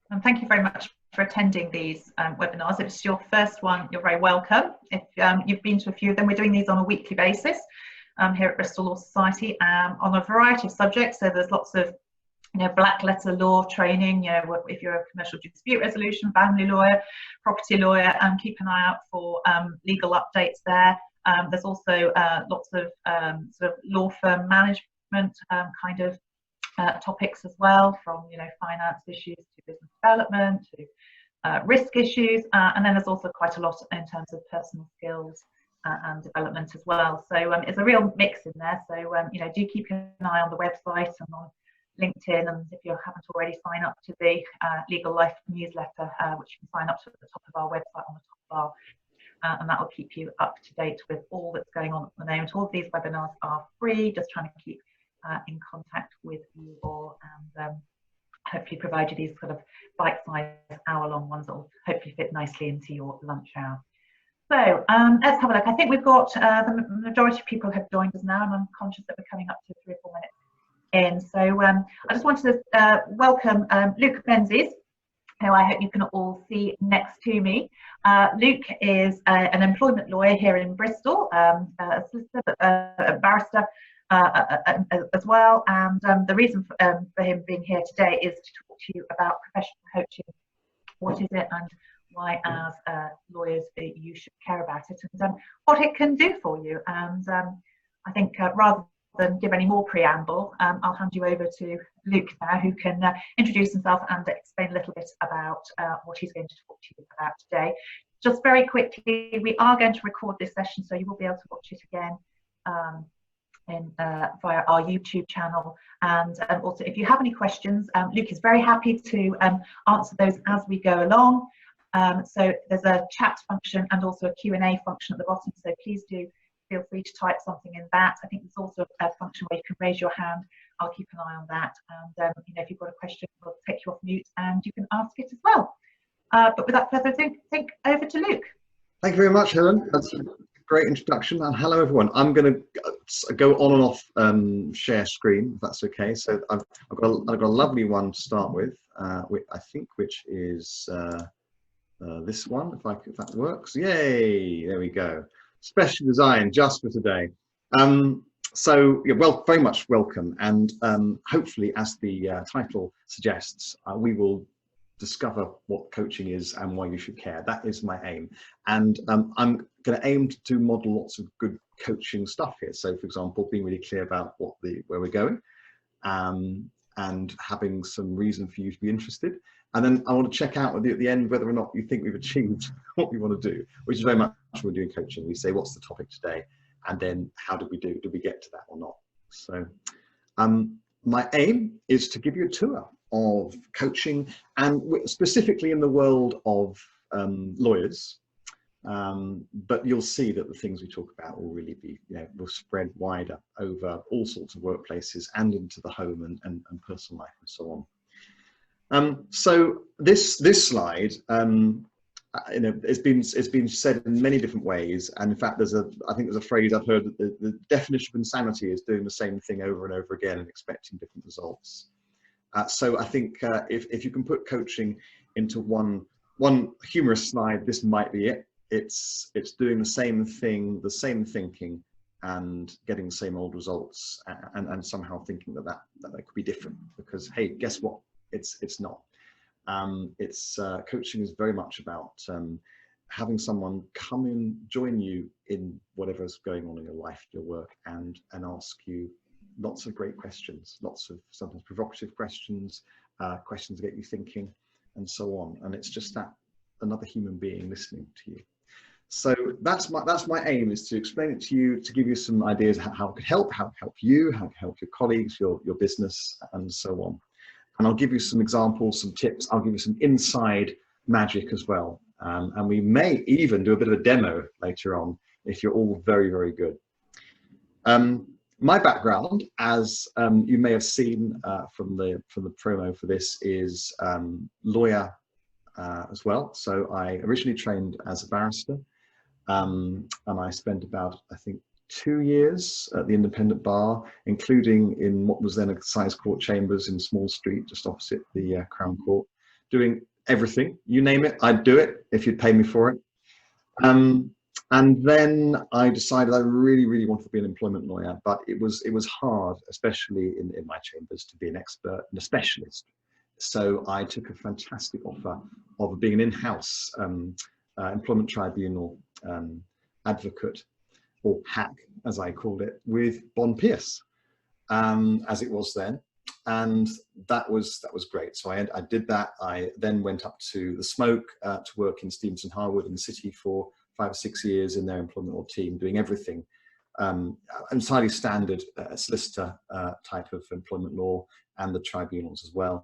And thank you very much for attending these webinars. If it's your first one, you're very welcome. If you've been to a few of them, we're doing these on a weekly basis here at Bristol Law Society on a variety of subjects. So there's lots of black letter law training, if you're a commercial dispute resolution, family lawyer, property lawyer, keep an eye out for legal updates there. There's also lots of sort of law firm management kind of topics as well, from finance issues to business development to risk issues, and then there's also quite a lot in terms of personal skills and development as well. So it's a real mix in there. So do keep an eye on the website and on LinkedIn, and if you haven't already, sign up to the Legal Life newsletter, which you can sign up to at the top of our website on the top bar, and that will keep you up to date with all that's going on at the moment. All of these webinars are free, just trying to keep in contact with you all, and hopefully provide you these sort of bite-sized hour-long ones that will hopefully fit nicely into your lunch hour. So let's have a look. I think we've got the majority of people have joined us now, and I'm conscious that we're coming up to 3 or 4 minutes in. So I just wanted to welcome Luke Menzies, who I hope you can all see next to me. Luke is an employment lawyer here in Bristol, a solicitor, a barrister as well. And the reason for him being here today is to talk to you about professional coaching. What is it, and why, as lawyers, you should care about it, and what it can do for you. And I think rather than give any more preamble, I'll hand you over to Luke now, who can introduce himself and explain a little bit about what he's going to talk to you about today. Just very quickly, we are going to record this session, so you will be able to watch it again via our YouTube channel. And also, if you have any questions, Luke is very happy to answer those as we go along. So there's a chat function and also a Q&A function at the bottom, so please do feel free to type something in that. I think there's also a function where you can raise your hand. I'll keep an eye on that, and if you've got a question, we'll take you off mute and you can ask it as well. But without further ado, over to Luke. Thank you very much, Helen. That's a great introduction, and hello everyone. I'm going to go on and off share screen, if that's okay. So I've got a lovely one to start with, I think, which is this one, if that works. Yay! There we go. Special design just for today. So yeah, well, very much welcome, and hopefully, as the title suggests, we will discover what coaching is and why you should care. That is my aim, and I'm going to aim to model lots of good coaching stuff here. So, for example, being really clear about where we're going, and having some reason for you to be interested. And then I want to check out with you at the end whether or not you think we've achieved what we want to do, which is very much what we're doing coaching. We say, what's the topic today? And then how did we do? Did we get to that or not? So my aim is to give you a tour of coaching, and specifically in the world of lawyers. But you'll see that the things we talk about will really be, will spread wider over all sorts of workplaces and into the home and personal life and so on. So this slide, it's been said in many different ways, and in fact, I think there's a phrase I've heard that the definition of insanity is doing the same thing over and over again and expecting different results. So I think if you can put coaching into one humorous slide, this might be it. It's doing the same thing, the same thinking, and getting the same old results, and somehow thinking that could be different, because hey, guess what? It's not. Coaching is very much about having someone come in, join you in whatever's going on in your life, your work, and ask you lots of great questions, lots of sometimes provocative questions, questions that get you thinking, and so on. And it's just that another human being listening to you. So that's my aim, is to explain it to you, to give you some ideas how it could help, how it could help you, how it could help your colleagues, your business, and so on. And I'll give you some examples, some tips. I'll give you some inside magic as well. And we may even do a bit of a demo later on if you're all very, very good. My background, as you may have seen from the promo for this, is lawyer as well. So I originally trained as a barrister, and I spent about, I think, 2 years at the independent bar, including in what was then a size court chambers in Small Street, just opposite the Crown Court. doing everything. You name it, I'd do it if you'd pay me for it. And then I decided I really wanted to be an employment lawyer, but it was hard, especially in my chambers, to be an expert and a specialist. So I took a fantastic offer of being an in-house employment tribunal advocate, or hack as I called it, with Bond Pierce, as it was then. And that was great. So I did that. I then went up to the Smoke to work in Stevenson Harwood in the city for 5 or 6 years in their employment law team, doing everything. Entirely standard solicitor type of employment law, and the tribunals as well.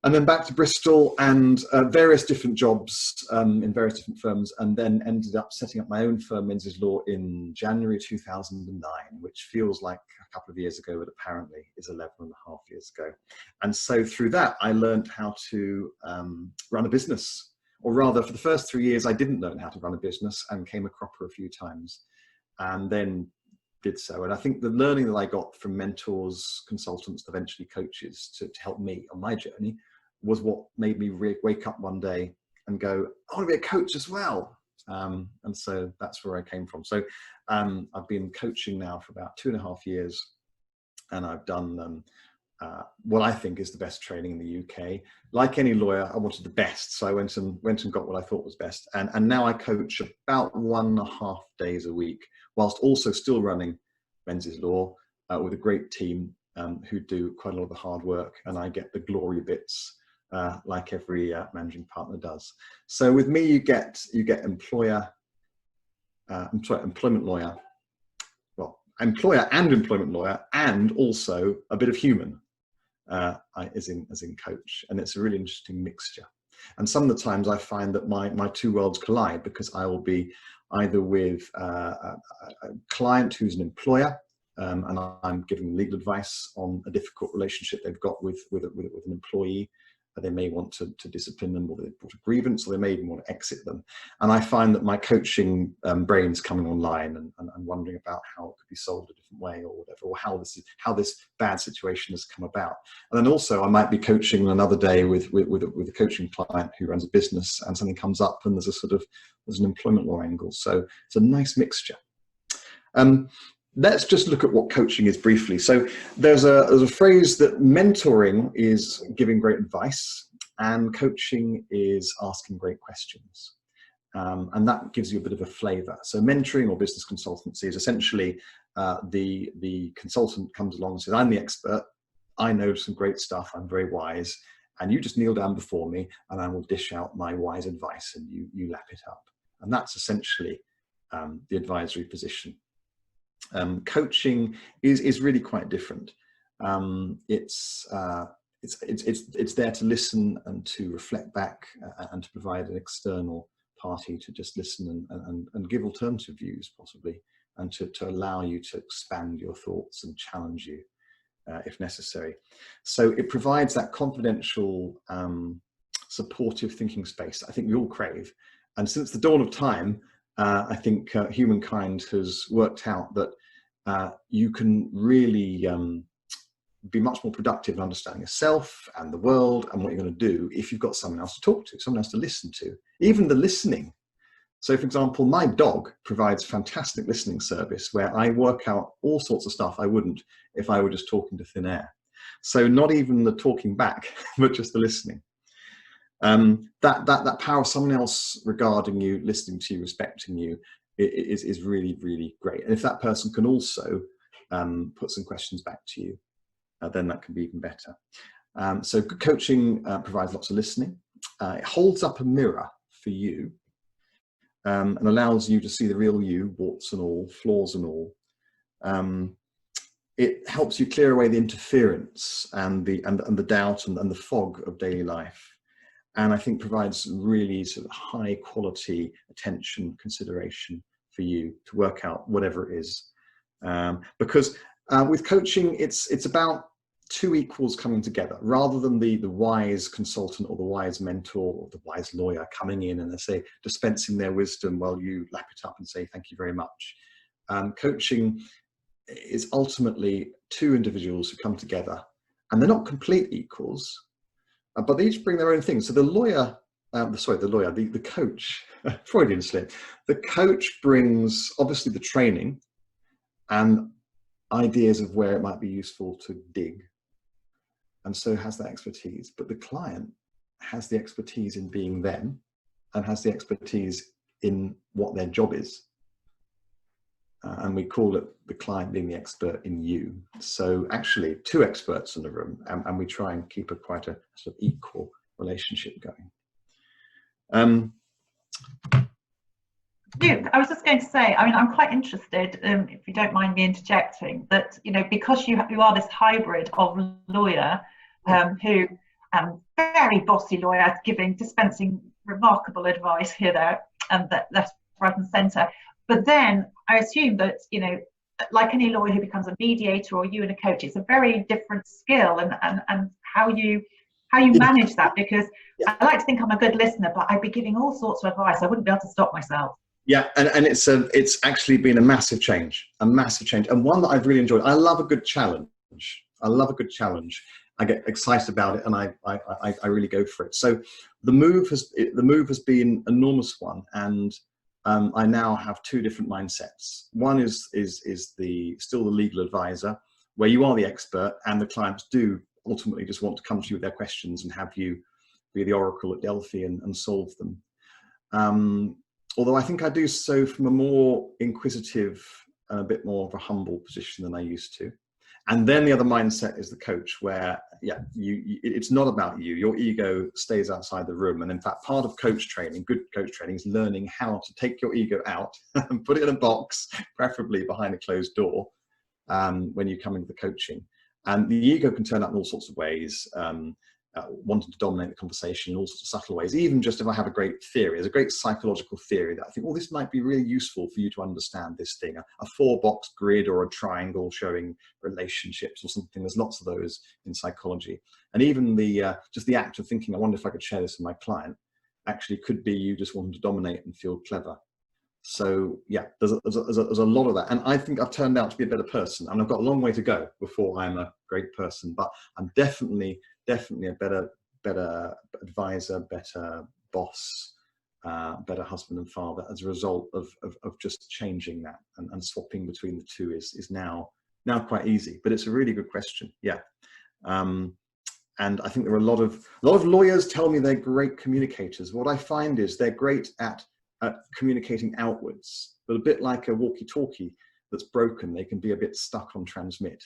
And then back to Bristol, and various different jobs in various different firms, and then ended up setting up my own firm, Menzies Law, in January 2009, which feels like a couple of years ago, but apparently is 11.5 years ago. And so through that, I learned how to run a business. Or rather, for the first 3 years, I didn't learn how to run a business and came a cropper a few times, and then did so. And I think the learning that I got from mentors, consultants, eventually coaches to help me on my journey was what made me wake up one day and go, I want to be a coach as well. And so that's where I came from. So I've been coaching now for about 2.5 years, and I've done what I think is the best training in the UK. Like any lawyer, I wanted the best, so I went and got what I thought was best. And now I coach about 1.5 days a week, whilst also still running Menzies Law with a great team who do quite a lot of the hard work, and I get the glory bits like every managing partner does. So with me, you get employment lawyer, well, employer and employment lawyer, and also a bit of human. As in coach, and it's a really interesting mixture. And some of the times I find that my two worlds collide, because I will be either with a client who's an employer, and I'm giving legal advice on a difficult relationship they've got with an employee. They may want to discipline them, or they've brought a grievance, or they may even want to exit them. And I find that my coaching brain's coming online, and wondering about how it could be solved a different way, or whatever, or how this bad situation has come about. And then also I might be coaching another day with a coaching client who runs a business, and something comes up, and there's an employment law angle. So it's a nice mixture. Let's just look at what coaching is briefly. So there's a phrase that mentoring is giving great advice, and coaching is asking great questions. And that gives you a bit of a flavor. So mentoring or business consultancy is essentially the consultant comes along and says, I'm the expert, I know some great stuff, I'm very wise, and you just kneel down before me and I will dish out my wise advice, and you lap it up. And that's essentially the advisory position. Coaching is really quite different. It's there to listen and to reflect back, and to provide an external party to just listen and give alternative views, possibly, and to allow you to expand your thoughts and challenge you if necessary. So it provides that confidential, supportive thinking space I think we all crave. And since the dawn of time, I think humankind has worked out that you can really be much more productive in understanding yourself and the world and what you're going to do if you've got someone else to talk to, someone else to listen to, even the listening. So for example, my dog provides fantastic listening service where I work out all sorts of stuff I wouldn't if I were just talking to thin air. So not even the talking back, but just the listening. That power of someone else regarding you, listening to you, respecting you is really, really great. And if that person can also put some questions back to you, then that can be even better. So good coaching provides lots of listening. It holds up a mirror for you and allows you to see the real you, warts and all, flaws and all. It helps you clear away the interference and the doubt and the fog of daily life. And I think provides really sort of high quality attention, consideration for you to work out whatever it is. Because with coaching, it's about two equals coming together, rather than the wise consultant or the wise mentor or the wise lawyer coming in and, they say, dispensing their wisdom while you lap it up and say, thank you very much. Coaching is ultimately two individuals who come together, and they're not complete equals, but they each bring their own things. So the lawyer, the coach, Freudian slip, the coach brings obviously the training and ideas of where it might be useful to dig, and so has that expertise. But the client has the expertise in being them and has the expertise in what their job is. And we call it the client being the expert in you. So actually 2 experts in the room, and we try and keep quite a sort of equal relationship going. Yeah, I was just going to say, I mean, I'm quite interested, if you don't mind me interjecting, that, you know, because you are this hybrid of lawyer who, very bossy lawyer, dispensing remarkable advice here, there, and left, right and centre. But then I assume that, you know, like any lawyer who becomes a mediator or you and a coach, it's a very different skill, and how you manage that, because I like to think I'm a good listener, but I'd be giving all sorts of advice. I wouldn't be able to stop myself. Yeah, and it's actually been a massive change, and one that I've really enjoyed. I love a good challenge. I get excited about it, and I really go for it. So the move has been an enormous one, and I now have 2 different mindsets. One is still the legal advisor, where you are the expert, and the clients do ultimately just want to come to you with their questions and have you be the oracle at Delphi and solve them. Although I think I do so from a more inquisitive and a bit more of a humble position than I used to. And then the other mindset is the coach, where it's not about you. Your ego stays outside the room. And in fact, part of coach training, good coach training, is learning how to take your ego out and put it in a box, preferably behind a closed door, when you come into the coaching. And the ego can turn up in all sorts of ways, wanting to dominate the conversation in all sorts of subtle ways. Even just if I have a great theory, there's a great psychological theory that I think, well, this might be really useful for you to understand this thing. A 4-box grid or a triangle showing relationships or something. There's lots of those in psychology. And even just the act of thinking, I wonder if I could share this with my client, actually could be you just wanting to dominate and feel clever. So yeah, there's a lot of that. And I think I've turned out to be a better person, and I've got a long way to go before I'm a great person, but I'm definitely a better advisor, better boss, better husband and father as a result of just changing that and swapping between the 2 is now quite easy. But it's a really good question. Yeah. And I think there are a lot of lawyers tell me they're great communicators. What I find is they're great at communicating outwards, but a bit like a walkie-talkie that's broken, they can be a bit stuck on transmit.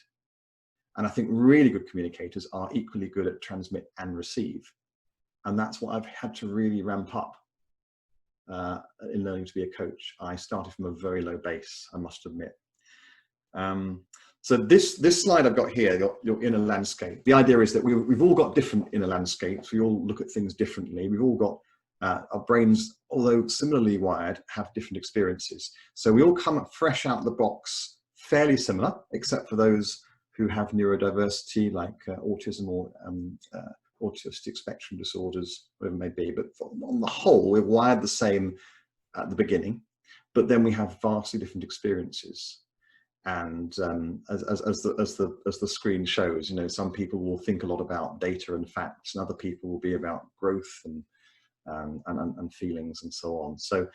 And I think really good communicators are equally good at transmit and receive. And that's what I've had to really ramp up in learning to be a coach. I started from a very low base, I must admit. So this slide I've got here, your inner landscape. The idea is that we've all got different inner landscapes. We all look at things differently. We've all got our brains, although similarly wired, have different experiences. So we all come up fresh out of the box, fairly similar, except for those who have neurodiversity, like autism or autistic spectrum disorders, whatever it may be. But on the whole, we're wired the same at the beginning, but then we have vastly different experiences. And as the screen shows, you know, some people will think a lot about data and facts, and other people will be about growth and feelings and so on. So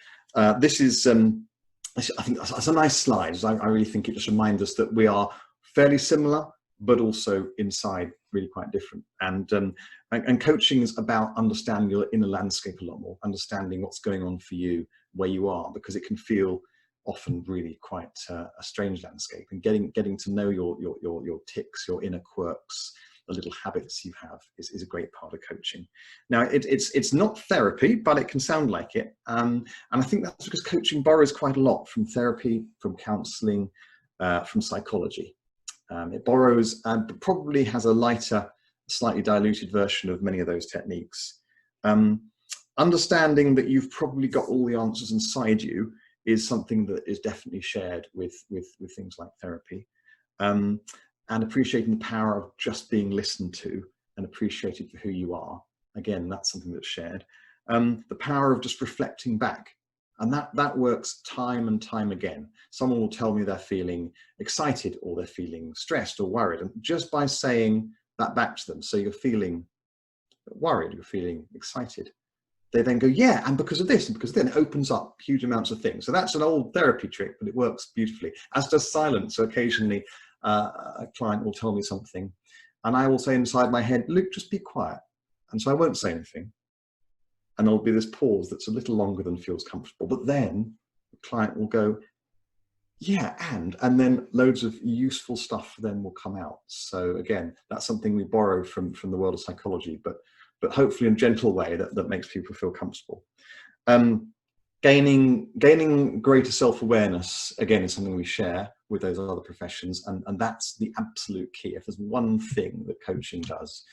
this is, I think that's a nice slide. I really think it just reminds us that we are fairly similar, but also inside really quite different. And coaching is about understanding your inner landscape a lot more, understanding what's going on for you where you are, because it can feel often really quite a strange landscape. And getting to know your tics, your inner quirks, the little habits you have is a great part of coaching. Now, it's not therapy, but it can sound like it. And I think that's because coaching borrows quite a lot from therapy, from counseling, from psychology. It borrows and probably has a lighter, slightly diluted version of many of those techniques. Understanding that you've probably got all the answers inside you is something that is definitely shared with things like therapy. And appreciating the power of just being listened to and appreciated for who you are. Again, that's something that's shared. The power of just reflecting back. And that works time and time again. Someone will tell me they're feeling excited or they're feeling stressed or worried. And just by saying that back to them, so you're feeling worried, you're feeling excited. They then go, yeah, and because of this, and because then it opens up huge amounts of things. So that's an old therapy trick, but it works beautifully, as does silence. So occasionally a client will tell me something, and I will say inside my head, Luke, just be quiet. And so I won't say anything. And there'll be this pause that's a little longer than feels comfortable. But then the client will go, yeah, and then loads of useful stuff then will come out. So again, that's something we borrow from the world of psychology, but hopefully in a gentle way that makes people feel comfortable. Gaining greater self-awareness, again, is something we share with those other professions, and that's the absolute key. If there's one thing that coaching does,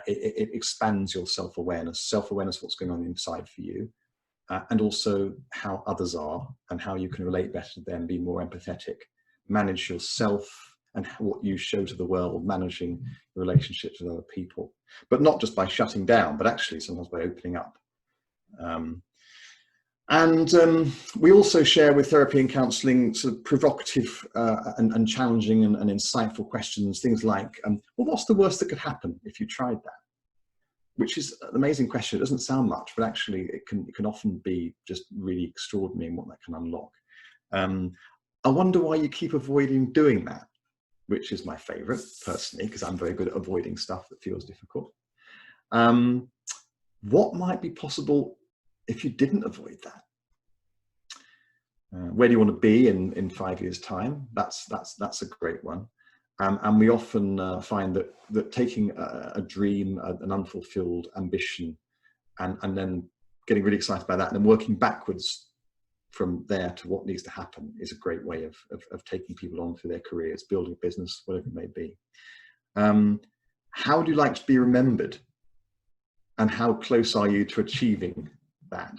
it expands your self-awareness of what's going on inside for you, and also how others are and how you can relate better to them, be more empathetic, manage yourself and what you show to the world, managing the relationships with other people, but not just by shutting down, but actually sometimes by opening up. We also share with therapy and counselling sort of provocative and challenging and insightful questions, things like, well, what's the worst that could happen if you tried that? Which is an amazing question. It doesn't sound much, but actually it can often be just really extraordinary in what that can unlock. I wonder why you keep avoiding doing that, which is my favourite personally, because I'm very good at avoiding stuff that feels difficult. What might be possible if you didn't avoid that? Where do you want to be in 5 years' time? That's a great one. And we often find that taking a dream, an unfulfilled ambition, and then getting really excited by that, and then working backwards from there to what needs to happen is a great way of taking people on through their careers, building a business, whatever it may be. How do you like to be remembered? And how close are you to achieving that?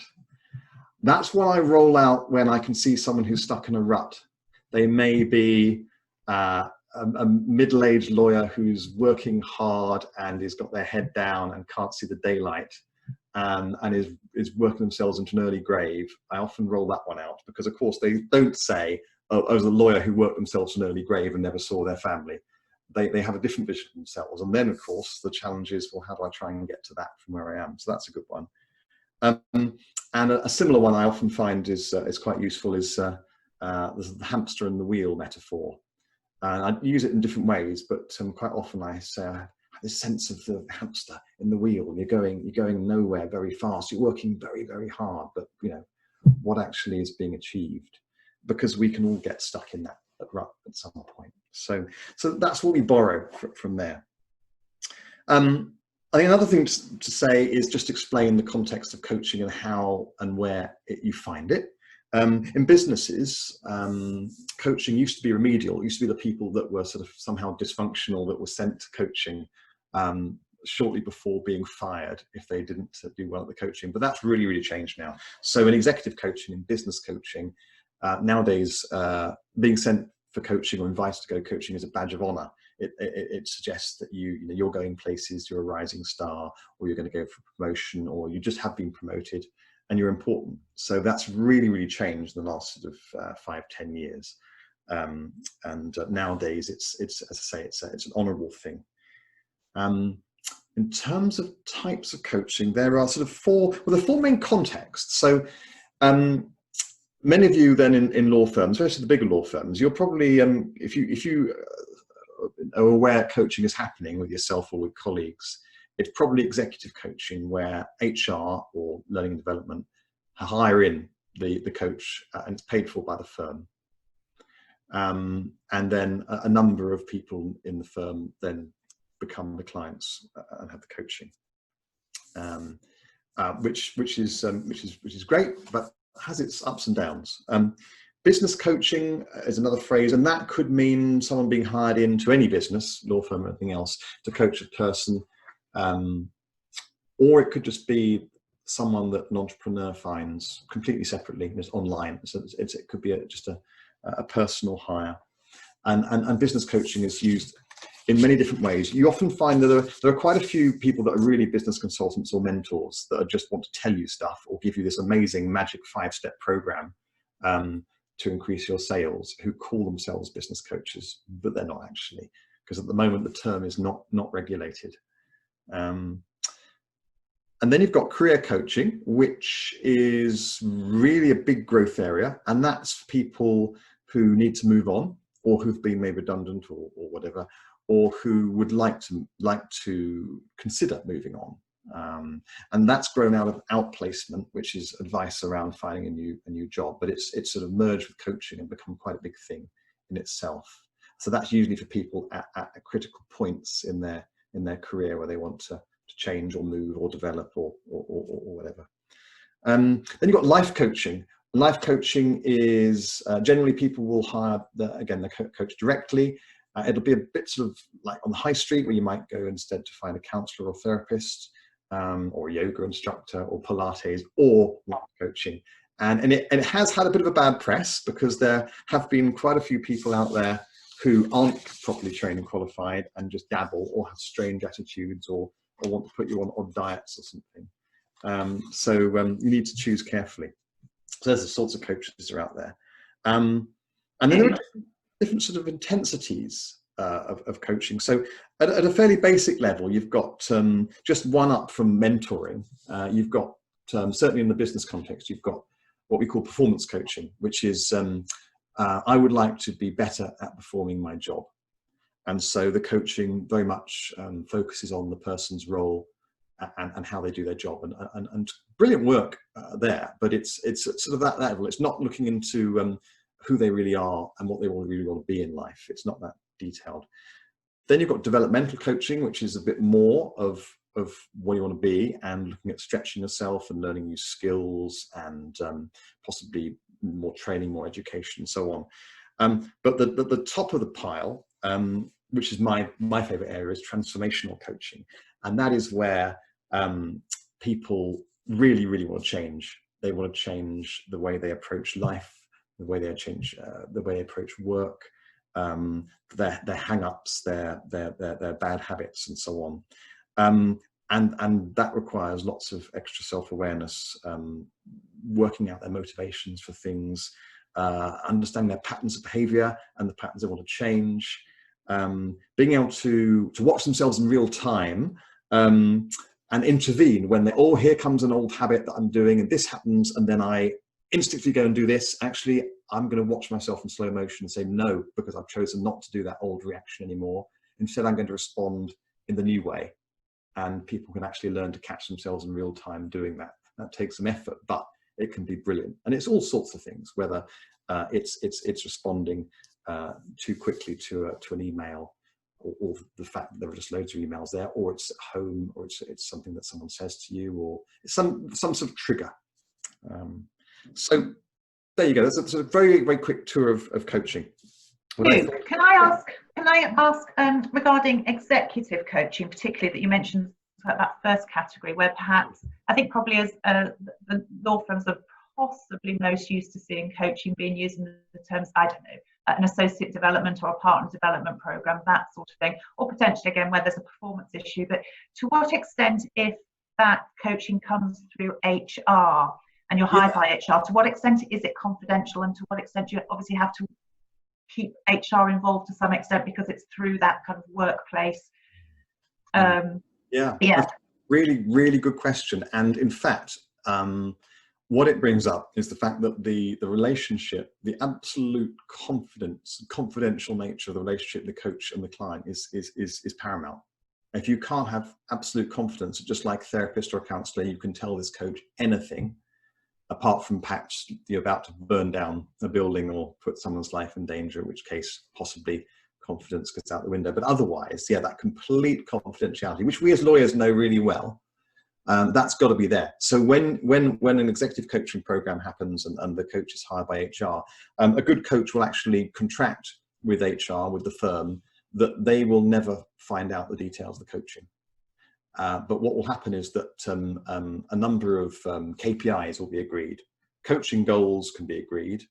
That's what I roll out when I can see someone who's stuck in a rut. They may be a middle-aged lawyer who's working hard and has got their head down and can't see the daylight, and is working themselves into an early grave. I often roll that one out because, of course, they don't say, oh, I was a lawyer who worked themselves to an early grave and never saw their family. They have a different vision of themselves. And then, of course, the challenge is, well, how do I try and get to that from where I am? So that's a good one. And a similar one I often find is quite useful is the hamster and the wheel metaphor. And I use it in different ways, but quite often I say I have this sense of the hamster in the wheel, and you're going nowhere very fast. You're working very, very hard, but what actually is being achieved? Because we can all get stuck in that rut at some point. So that's what we borrow from there. I think another thing to say is just explain the context of coaching and how and where you find it. In businesses, coaching used to be remedial. It used to be the people that were sort of somehow dysfunctional that were sent to coaching shortly before being fired if they didn't do well at the coaching. But that's really, really changed now. So in executive coaching, in business coaching, nowadays being sent for coaching or invited to go coaching is a badge of honor. It suggests that you're going places, you're a rising star, or you're going to go for promotion, or you just have been promoted and you're important. So that's really, really changed in the last sort of 5-10 years. And nowadays it's as I say, it's an honorable thing. In terms of types of coaching, there are sort of four main contexts. So many of you then in law firms, especially the bigger law firms, you're probably, if you are aware coaching is happening with yourself or with colleagues, it's probably executive coaching where HR or learning and development hire in the coach and it's paid for by the firm. And then a number of people in the firm then become the clients and have the coaching, which is great, but has its ups and downs. Business coaching is another phrase, and that could mean someone being hired into any business, law firm or anything else, to coach a person, or it could just be someone that an entrepreneur finds completely separately, and it's online. So it could be just a personal hire, and business coaching is used in many different ways. You often find that there are quite a few people that are really business consultants or mentors that just want to tell you stuff or give you this amazing magic 5-step program to increase your sales, who call themselves business coaches, but they're not actually, because at the moment the term is not regulated. And then you've got career coaching, which is really a big growth area. And that's people who need to move on, or who've been made redundant, or whatever, or who would like to consider moving on. And that's grown out of outplacement, which is advice around finding a new job. But it's sort of merged with coaching and become quite a big thing in itself. So that's usually for people at critical points in their career where they want to change or move or develop or whatever. Then you've got life coaching. Life coaching is generally people will hire the coach directly. It'll be a bit sort of like on the high street, where you might go instead to find a counsellor or therapist, or a yoga instructor, or Pilates, or life coaching. And it has had a bit of a bad press, because there have been quite a few people out there who aren't properly trained and qualified and just dabble, or have strange attitudes, or want to put you on odd diets or something. So you need to choose carefully. So there's the sorts of coaches that are out there. And then there are different sort of intensities of coaching. So at a fairly basic level, you've got just one up from mentoring. You've got, certainly in the business context, you've got what we call performance coaching, which is I would like to be better at performing my job. And so the coaching very much focuses on the person's role and how they do their job, and brilliant work there. But it's sort of that level. It's not looking into who they really are and what they really want to be in life. It's not that detailed. Then you've got developmental coaching, which is a bit more of what you want to be, and looking at stretching yourself and learning new skills, and possibly more training, more education, and so on. But the top of the pile, which is my favorite area, is transformational coaching. And that is where people really want to change. They want to change the way they approach life, the way they approach work, their hang-ups, their bad habits, and so on. And that requires lots of extra self-awareness, working out their motivations for things, understanding their patterns of behavior and the patterns they want to change, being able to watch themselves in real time, and intervene when here comes an old habit that I'm doing, and this happens, and then I instinctively go and do this. Actually, I'm going to watch myself in slow motion and say no, because I've chosen not to do that old reaction anymore. Instead, I'm going to respond in the new way. And people can actually learn to catch themselves in real time doing that. That takes some effort, but it can be brilliant. And it's all sorts of things, whether it's responding too quickly to an email, or the fact that there are just loads of emails there, or it's at home, or it's something that someone says to you, or it's some sort of trigger. So there you go. That's a sort of very quick tour of coaching. Can I ask regarding executive coaching, particularly, that you mentioned that first category, where perhaps I think probably as the law firms are possibly most used to seeing coaching being used in the terms, I don't know, an associate development or a partner development program, that sort of thing, or potentially again where there's a performance issue. But to what extent, if that coaching comes through HR and you're hired by HR, to what extent is it confidential, and to what extent do you obviously have to keep HR involved to some extent because it's through that kind of workplace? That's really good question. And in fact, what it brings up is the fact that the relationship, the absolute confidential nature of the relationship, the coach and the client is paramount. If you can't have absolute confidence, just like a therapist or a counsellor, you can tell this coach anything, apart from perhaps you're about to burn down a building or put someone's life in danger, in which case possibly confidence goes out the window. But otherwise, that complete confidentiality, which we as lawyers know really well, that's got to be there. So when an executive coaching program happens and the coach is hired by HR, a good coach will actually contract with HR, with the firm, that they will never find out the details of the coaching. But what will happen is that a number of KPIs will be agreed. Coaching goals can be agreed,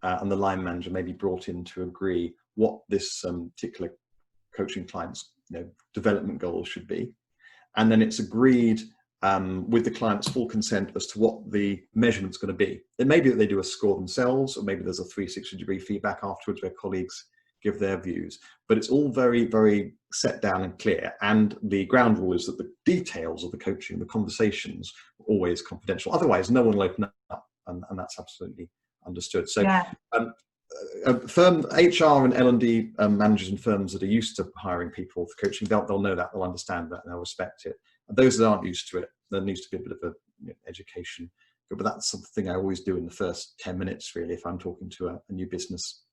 and the line manager may be brought in to agree what this particular coaching client's development goals should be. And then it's agreed with the client's full consent as to what the measurement's going to be. It may be that they do a score themselves, or maybe there's a 360-degree feedback afterwards where colleagues give their views, but it's all very, very set down and clear. And the ground rule is that the details of the coaching, the conversations, are always confidential. Otherwise, no one will open up, and that's absolutely understood. So, Yeah. HR and L&D managers and firms that are used to hiring people for coaching, they'll know that, they'll understand that, and they'll respect it. And those that aren't used to it, there needs to be a bit of a education. But that's something I always do in the first 10 minutes, really, if I'm talking to a new business.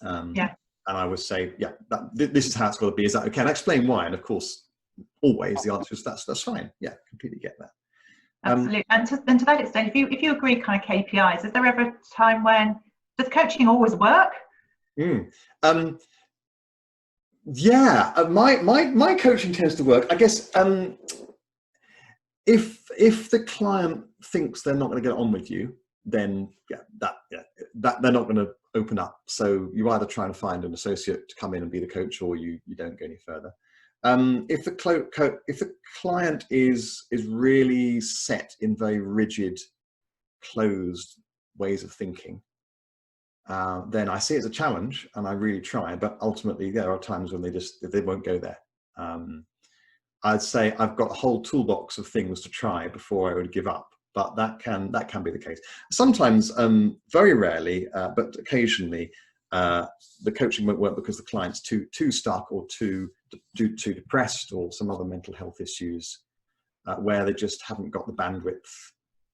Yeah. And I would say, yeah, this is how it's got to be. Is that okay? And I explain why. And of course, always the answer is that's fine. Yeah, completely get that. Absolutely. And to that extent, if you agree kind of KPIs, is there ever a time when, does coaching always work? Yeah, my coaching tends to work. I guess if the client thinks they're not going to get on with you, then that they're not going to open up. So you either try and find an associate to come in and be the coach, or you don't go any further. If the client is really set in very rigid, closed ways of thinking, then I see it as a challenge, and I really try. But ultimately, there are times when they won't go there. I'd say I've got a whole toolbox of things to try before I would give up. But that can be the case. Sometimes, very rarely, but occasionally, the coaching won't work because the client's too stuck, or too depressed, or some other mental health issues, where they just haven't got the bandwidth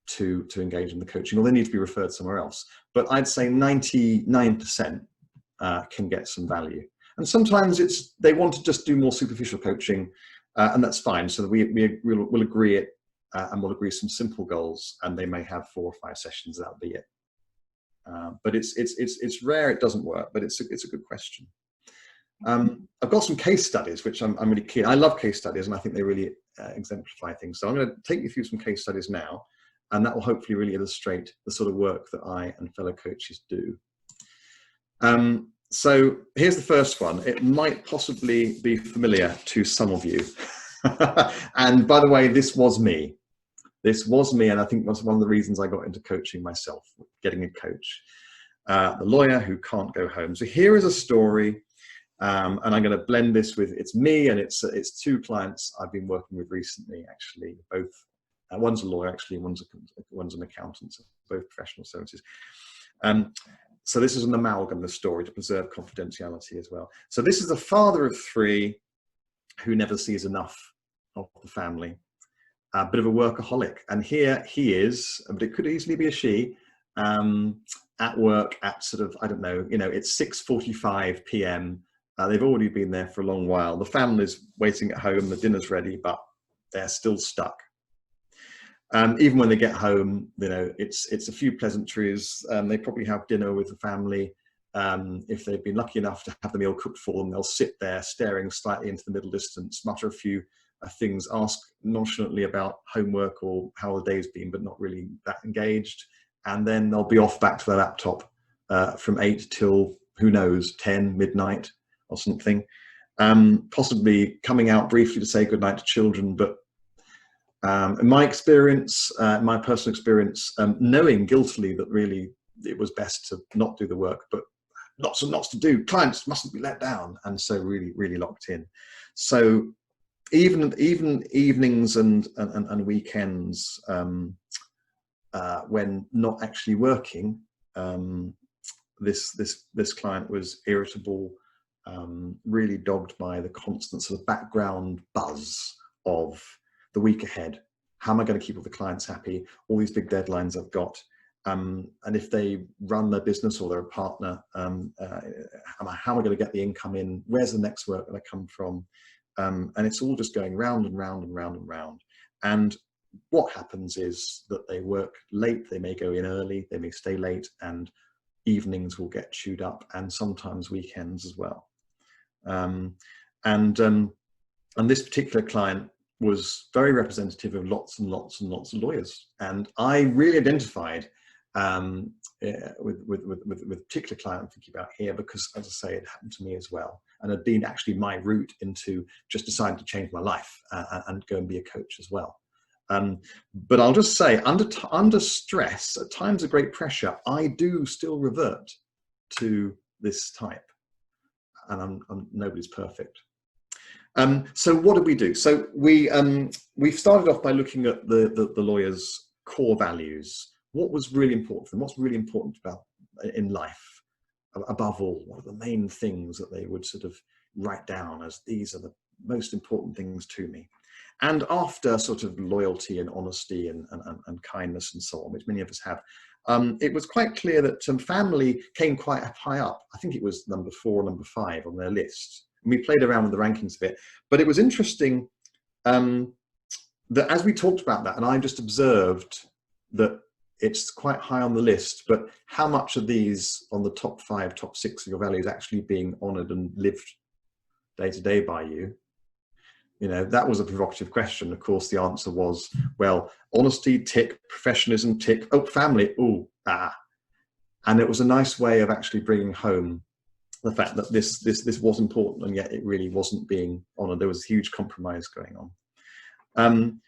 to engage in the coaching, or they need to be referred somewhere else. But I'd say 99% can get some value. And sometimes they want to just do more superficial coaching, and that's fine. So we'll agree it. And we'll agree some simple goals, and they may have 4 or 5 sessions. That'll be it. But it's rare it doesn't work, but it's a good question. I've got some case studies, which I'm really keen. I love case studies, and I think they really exemplify things. So I'm going to take you through some case studies now, and that will hopefully really illustrate the sort of work that I and fellow coaches do. So here's the first one. It might possibly be familiar to some of you. And by the way, this was me. This was me, and I think that's one of the reasons I got into coaching myself, getting a coach. The lawyer who can't go home. So here is a story, and I'm going to blend this with, it's me, and it's 2 clients I've been working with recently, actually. Both, one's a lawyer, actually, and one's an accountant, so both professional services. So this is an amalgam of the story to preserve confidentiality as well. So this is the father of 3 who never sees enough of the family. A bit of a workaholic, and here he is, but it could easily be a she, at work at sort of, I don't know, it's 6:45 p.m. They've already been there for a long while. The family's waiting at home, the dinner's ready, but they're still stuck. Even when they get home, it's a few pleasantries. They probably have dinner with the family. If they've been lucky enough to have the meal cooked for them, they'll sit there staring slightly into the middle distance, mutter a few things, ask nonchalantly about homework or how the day's been, but not really that engaged. And then they'll be off back to their laptop from 8 till, who knows, 10, midnight or something. Possibly coming out briefly to say goodnight to children. But in my experience, my personal experience, knowing guiltily that really it was best to not do the work, but lots and lots to do. Clients mustn't be let down. And so really, really locked in. So even evenings and weekends, when not actually working, this client was irritable, really dogged by the constant sort of background buzz of the week ahead. How am I going to keep all the clients happy? All these big deadlines I've got. And if they run their business or they're a partner, how am I going to get the income in? Where's the next work going to come from? And it's all just going round and round and round and round. And what happens is that they work late, they may go in early, they may stay late, and evenings will get chewed up, and sometimes weekends as well. And this particular client was very representative of lots and lots and lots of lawyers. And I really identified with a particular client I'm thinking about here, because, as I say, it happened to me as well, and had been actually my route into just deciding to change my life and go and be a coach as well. But I'll just say, under stress, at times of great pressure, I do still revert to this type. nobody's perfect. So what did we do? So we started off by looking at the lawyers' core values. What was really important for them? What's really important about in life? Above all, what are the main things that they would sort of write down as these are the most important things to me? And after sort of loyalty and honesty and kindness and so on, which many of us have, it was quite clear that family came quite high up. I think it was number 4 or number 5 on their list. And we played around with the rankings a bit, but it was interesting that as we talked about that, and I just observed that it's quite high on the list, but how much of these on the top 5, top 6 of your values actually being honoured and lived day to day by you? You know, that was a provocative question. Of course, the answer was, well, honesty, tick, professionalism, tick, oh, family, ooh, ah. And it was a nice way of actually bringing home the fact that this was important, and yet it really wasn't being honoured. There was a huge compromise going on.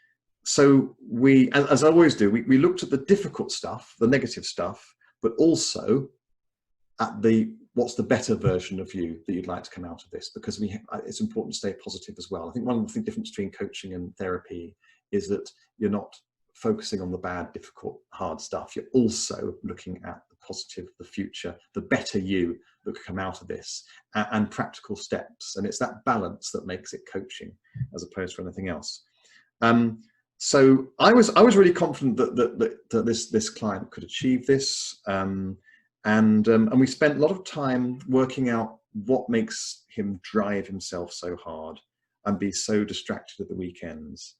So we, as I always do, we looked at the difficult stuff, the negative stuff, but also at what's the better version of you that you'd like to come out of this, because it's important to stay positive as well. I think one of the difference between coaching and therapy is that you're not focusing on the bad, difficult, hard stuff. You're also looking at the positive, the future, the better you that could come out of this, and practical steps. And it's that balance that makes it coaching as opposed to anything else. So I was really confident that this client could achieve this, and we spent a lot of time working out what makes him drive himself so hard and be so distracted at the weekends,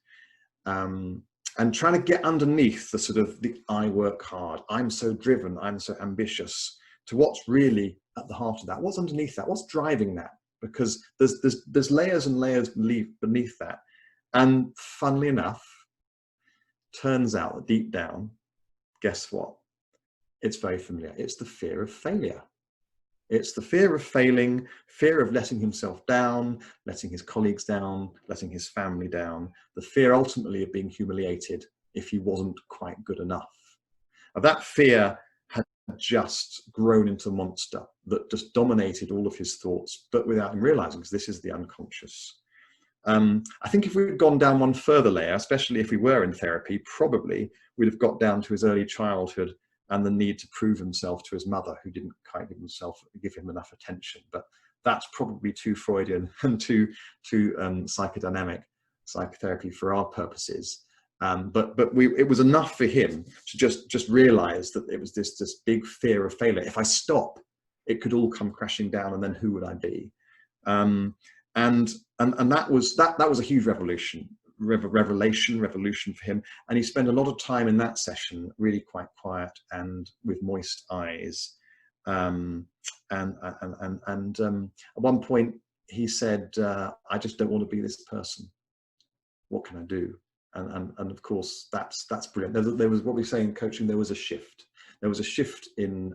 and trying to get underneath the sort of the I work hard, I'm so driven, I'm so ambitious, to what's really at the heart of that. What's underneath that? What's driving that? Because there's layers and layers beneath that, and funnily enough, turns out that deep down, guess what? It's very familiar. It's the fear of failure. It's the fear of failing, fear of letting himself down, letting his colleagues down, letting his family down, the fear ultimately of being humiliated if he wasn't quite good enough. And that fear had just grown into a monster that just dominated all of his thoughts, but without him realizing, because this is the unconscious. I think if we'd gone down one further layer, especially if we were in therapy, probably we'd have got down to his early childhood and the need to prove himself to his mother, who didn't quite give him enough attention. But that's probably too Freudian and too psychodynamic psychotherapy for our purposes. But it was enough for him to just realize that it was this big fear of failure. If I stop, it could all come crashing down, and then who would I be? And that was a huge revolution for him, and he spent a lot of time in that session really quite quiet and with moist eyes, and at one point he said, I just don't want to be this person. What can I do? And of course that's brilliant. There was, what we say in coaching, there was a shift. There was a shift in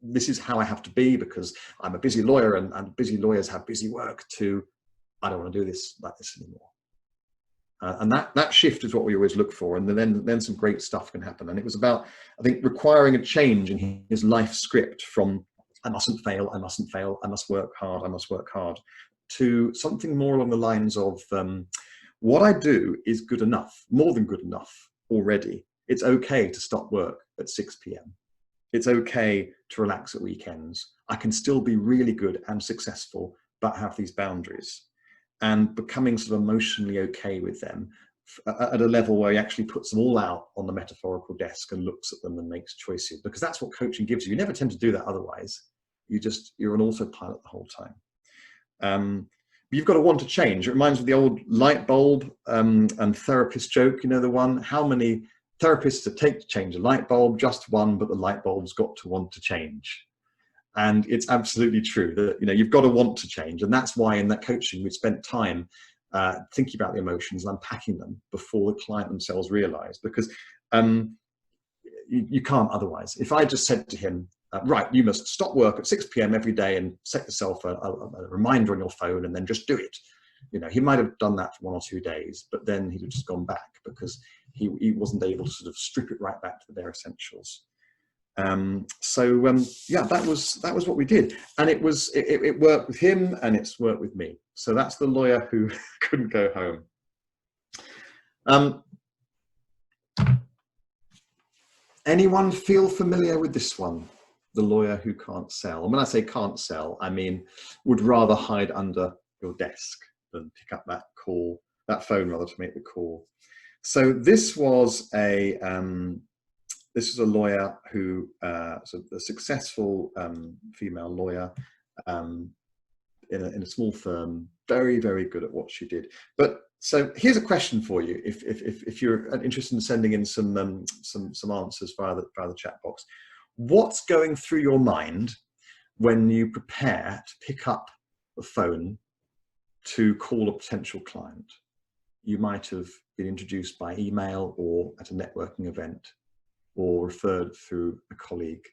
this is how I have to be because I'm a busy lawyer, and busy lawyers have busy work, to I don't want to do this like this anymore. And that shift is what we always look for, and then some great stuff can happen. And it was about, I think, requiring a change in his life script from I mustn't fail, I mustn't fail, I must work hard, I must work hard, to something more along the lines of what I do is good enough, more than good enough already. It's okay to stop work at 6 p.m. It's okay to relax at weekends. I can still be really good and successful, but have these boundaries. And becoming sort of emotionally okay with them at a level where he actually puts them all out on the metaphorical desk and looks at them and makes choices, because that's what coaching gives you. You never tend to do that otherwise. You're an autopilot the whole time. You've got to want to change. It reminds me of the old light bulb and therapist joke, you know, the one, how many therapists it take to change a light bulb? Just one, but the light bulb's got to want to change. And it's absolutely true that, you know, you've got to want to change. And that's why in that coaching, we spent time thinking about the emotions and unpacking them before the client themselves realize, because you can't otherwise. If I just said to him, right, you must stop work at 6 p.m. every day and set yourself a reminder on your phone and then just do it. You know, he might have done that for 1 or 2 days, but then he'd have just gone back because he wasn't able to sort of strip it right back to the bare essentials. Yeah, that was what we did, and it worked with him, and it's worked with me. So that's the lawyer who couldn't go home. Anyone feel familiar with this one? The lawyer who can't sell. And when I say can't sell, I mean would rather hide under your desk than pick up that phone rather, to make the call. So this was a lawyer who, so a successful female lawyer in a small firm, very, very good at what she did. But so here's a question for you, if you're interested in sending in some answers via the chat box. What's going through your mind when you prepare to pick up the phone to call a potential client? You might have been introduced by email or at a networking event, or referred through a colleague,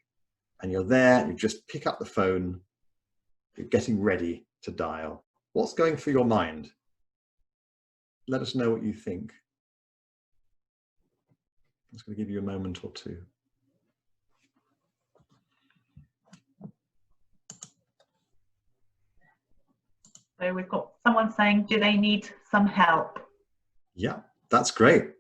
and you're there, you just pick up the phone, you're getting ready to dial. What's going through your mind? Let us know what you think. I'm just going to give you a moment or two. So we've got someone saying, do they need some help? Yeah, that's great.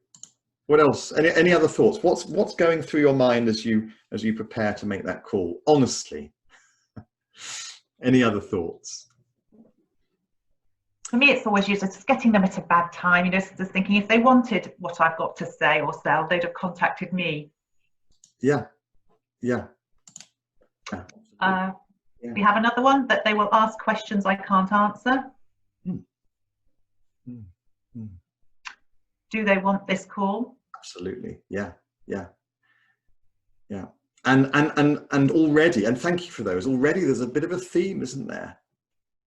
What else? Any other thoughts? What's going through your mind as you prepare to make that call? Honestly, any other thoughts? For me, it's always usually just getting them at a bad time. You know, just thinking if they wanted what I've got to say or sell, they'd have contacted me. Yeah. We have another one that they will ask questions I can't answer. Do they want this call? Absolutely. Yeah. And already, and thank you for those, already there's a bit of a theme, isn't there?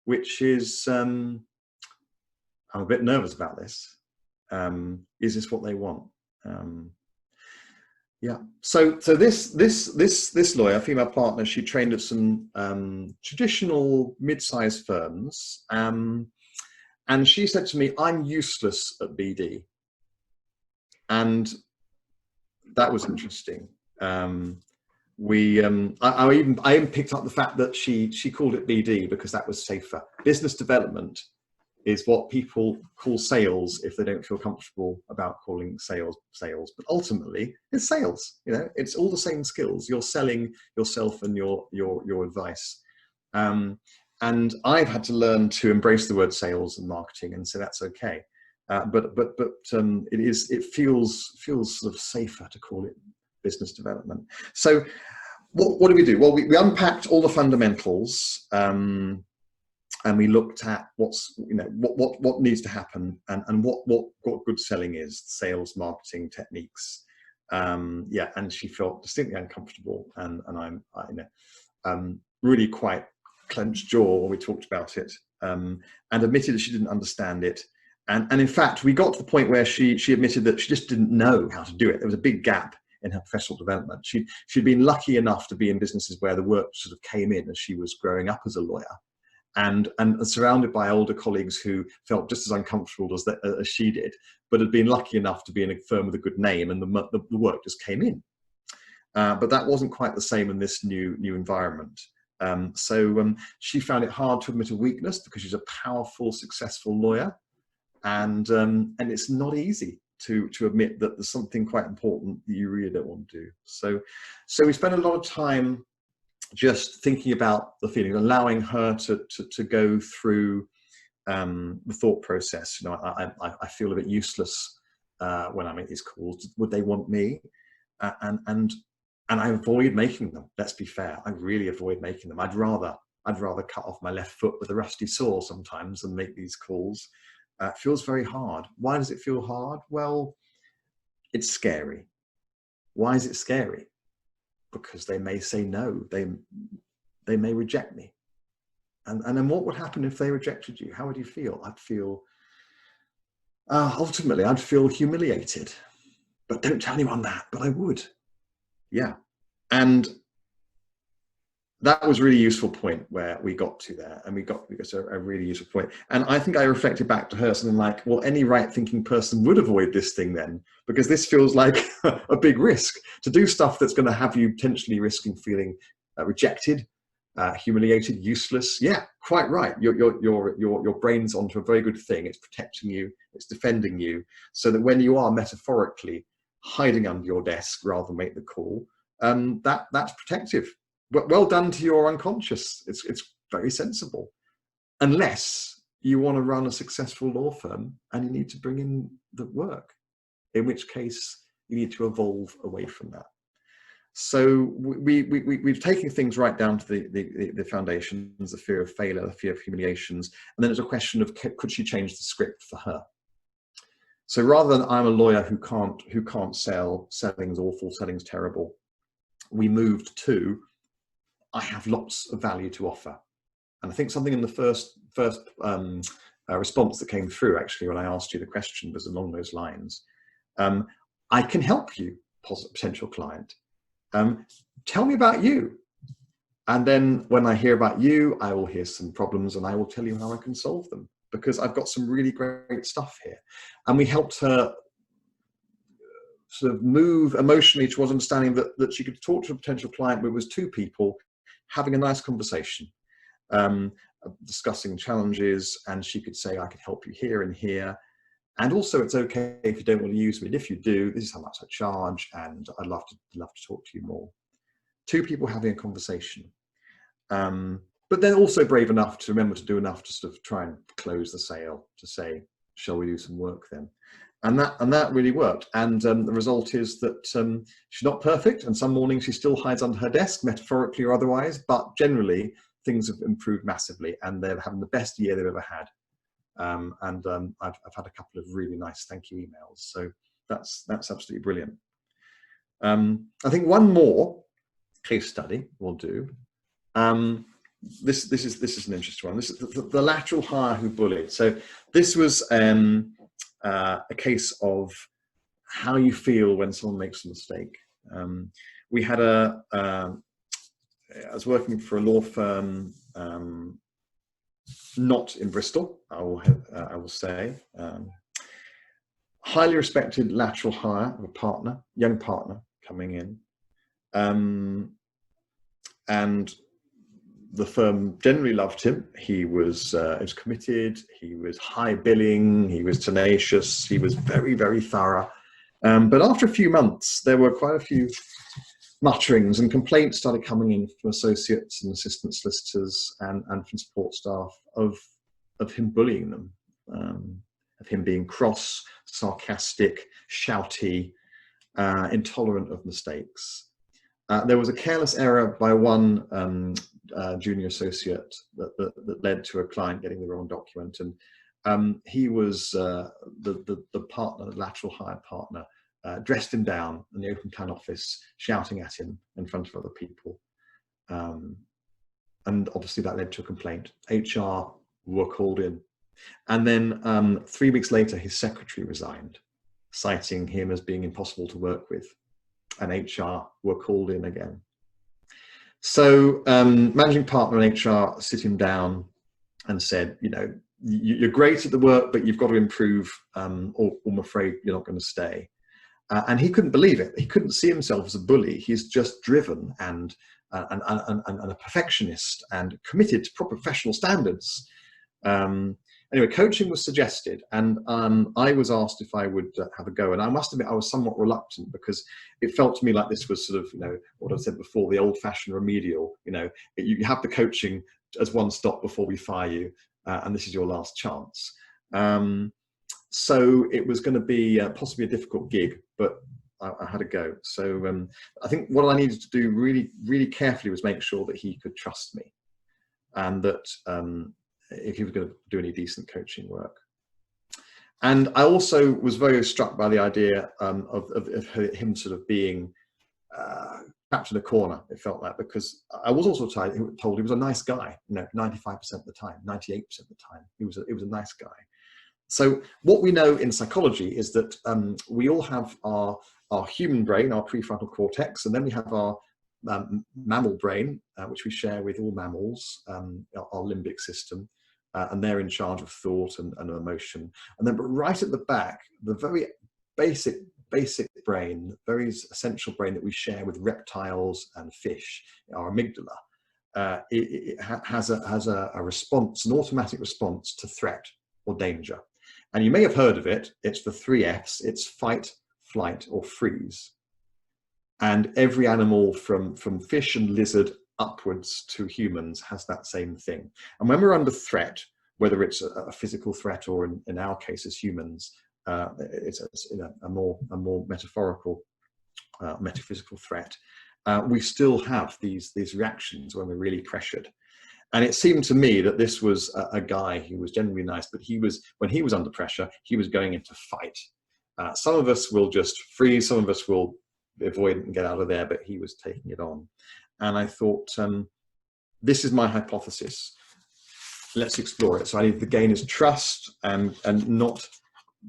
Which is, I'm a bit nervous about this. Is this what they want? Yeah. So this lawyer, female partner, she trained at some traditional mid-sized firms, and she said to me, "I'm useless at BD," and that was interesting. I even picked up the fact that she called it BD because that was safer. Business development is what people call sales if they don't feel comfortable about calling sales. But ultimately, it's sales. You know, it's all the same skills. You're selling yourself and your advice. And I've had to learn to embrace the word sales and marketing, and so that's okay. But it feels sort of safer to call it business development. So what do we do? Well, we unpacked all the fundamentals, and we looked at what needs to happen, and what good selling is, sales, marketing techniques. Yeah, and she felt distinctly uncomfortable, and I'm really quite clenched jaw when we talked about it, and admitted that she didn't understand it. And in fact, we got to the point where she admitted that she just didn't know how to do it. There was a big gap in her professional development. She'd been lucky enough to be in businesses where the work sort of came in as she was growing up as a lawyer, and surrounded by older colleagues who felt just as uncomfortable as she did, but had been lucky enough to be in a firm with a good name, and the work just came in. But that wasn't quite the same in this new environment. So she found it hard to admit a weakness because she's a powerful, successful lawyer, and it's not easy to admit that there's something quite important that you really don't want to do. So we spent a lot of time just thinking about the feeling, allowing her to go through the thought process. You know, I feel a bit useless when I make these calls. Would they want me? And I avoid making them. Let's be fair. I really avoid making them. I'd rather cut off my left foot with a rusty saw sometimes than make these calls. It feels very hard. Why does it feel hard? Well, it's scary. Why is it scary? Because they may say no. They may reject me. And then what would happen if they rejected you? How would you feel? I'd feel, ultimately, I'd feel humiliated. But don't tell anyone that, but I would. Yeah. And that was a really useful point where we got to there, and we got to a really useful point. And I think I reflected back to her something like, well, any right-thinking person would avoid this thing then, because this feels like a big risk to do stuff that's going to have you potentially risking feeling rejected, humiliated, useless. Yeah, quite right. Your brain's onto a very good thing. It's protecting you. It's defending you, so that when you are metaphorically hiding under your desk rather than make the call, that's protective. Well done to your unconscious. It's very sensible, unless you want to run a successful law firm and you need to bring in the work, in which case you need to evolve away from that. So we've taken things right down to the foundations, the fear of failure, the fear of humiliations, and then it's a question of could she change the script for her? So rather than I'm a lawyer who can't sell, selling's awful, selling's terrible, we moved to I have lots of value to offer. And I think something in the first response that came through, actually, when I asked you the question, was along those lines. I can help you, potential client. Tell me about you. And then when I hear about you, I will hear some problems and I will tell you how I can solve them, because I've got some really great stuff here. And we helped her sort of move emotionally towards understanding that she could talk to a potential client where it was two people having a nice conversation, discussing challenges, and she could say, I could help you here and here. And also, it's okay if you don't want to use me. And if you do, this is how much I charge, and I'd love to talk to you more. Two people having a conversation. But then also brave enough to remember to do enough to sort of try and close the sale, to say, shall we do some work then? And that really worked. And the result is that she's not perfect, and some mornings she still hides under her desk, metaphorically or otherwise, but generally things have improved massively, and they're having the best year they've ever had. I've had a couple of really nice thank you emails, so that's absolutely brilliant. I think one more case study we'll do. This is an interesting one. This is the lateral hire who bullied. So this was a case of how you feel when someone makes a mistake. We had I was working for a law firm, not in Bristol, I will say. Highly respected lateral hire of a partner, young partner coming in. And the firm generally loved him. He was committed, he was high billing, he was tenacious, he was very, very thorough. But after a few months, there were quite a few mutterings and complaints started coming in from associates and assistant solicitors and from support staff of him bullying them, of him being cross, sarcastic, shouty, intolerant of mistakes. There was a careless error by one junior associate that led to a client getting the wrong document, and he was the partner, the lateral hire partner, dressed him down in the open plan office, shouting at him in front of other people, and obviously that led to a complaint. HR were called in, and then 3 weeks later his secretary resigned, citing him as being impossible to work with, and HR were called in again. So managing partner and HR sit him down and said, you know, you're great at the work, but you've got to improve, or I'm afraid you're not going to stay. And he couldn't believe it. He couldn't see himself as a bully. He's just driven and a perfectionist and committed to proper professional standards. Anyway, coaching was suggested, and I was asked if I would have a go. And I must admit, I was somewhat reluctant, because it felt to me like this was sort of, you know, what I said before, the old-fashioned remedial. You know, you have the coaching as one stop before we fire you, and this is your last chance. So it was going to be possibly a difficult gig, but I had a go. So I think what I needed to do really, really carefully was make sure that he could trust me, and that if he was going to do any decent coaching work. And I also was very struck by the idea of him sort of being trapped in a corner, it felt like, because I was also told he was a nice guy, you know, 95% of the time, 98% of the time, he was a nice guy. So what we know in psychology is that we all have our human brain, our prefrontal cortex, and then we have our mammal brain, which we share with all mammals, our limbic system, and they're in charge of thought and emotion. And then, but right at the back, the very basic brain, very essential brain that we share with reptiles and fish, our amygdala, it has a response, an automatic response to threat or danger. And you may have heard of it. It's the 3 Fs. It's fight, flight, or freeze. And every animal from fish and lizard upwards to humans has that same thing. And when we're under threat, whether it's a physical threat or in our case as humans, it's a more metaphorical, metaphysical threat, we still have these reactions when we're really pressured. And it seemed to me that this was a guy who was generally nice, but when he was under pressure, he was going into fight. Some of us will just freeze, some of us will avoid it and get out of there, but he was taking it on. And I thought, this is my hypothesis. Let's explore it. So I needed to gain his trust and not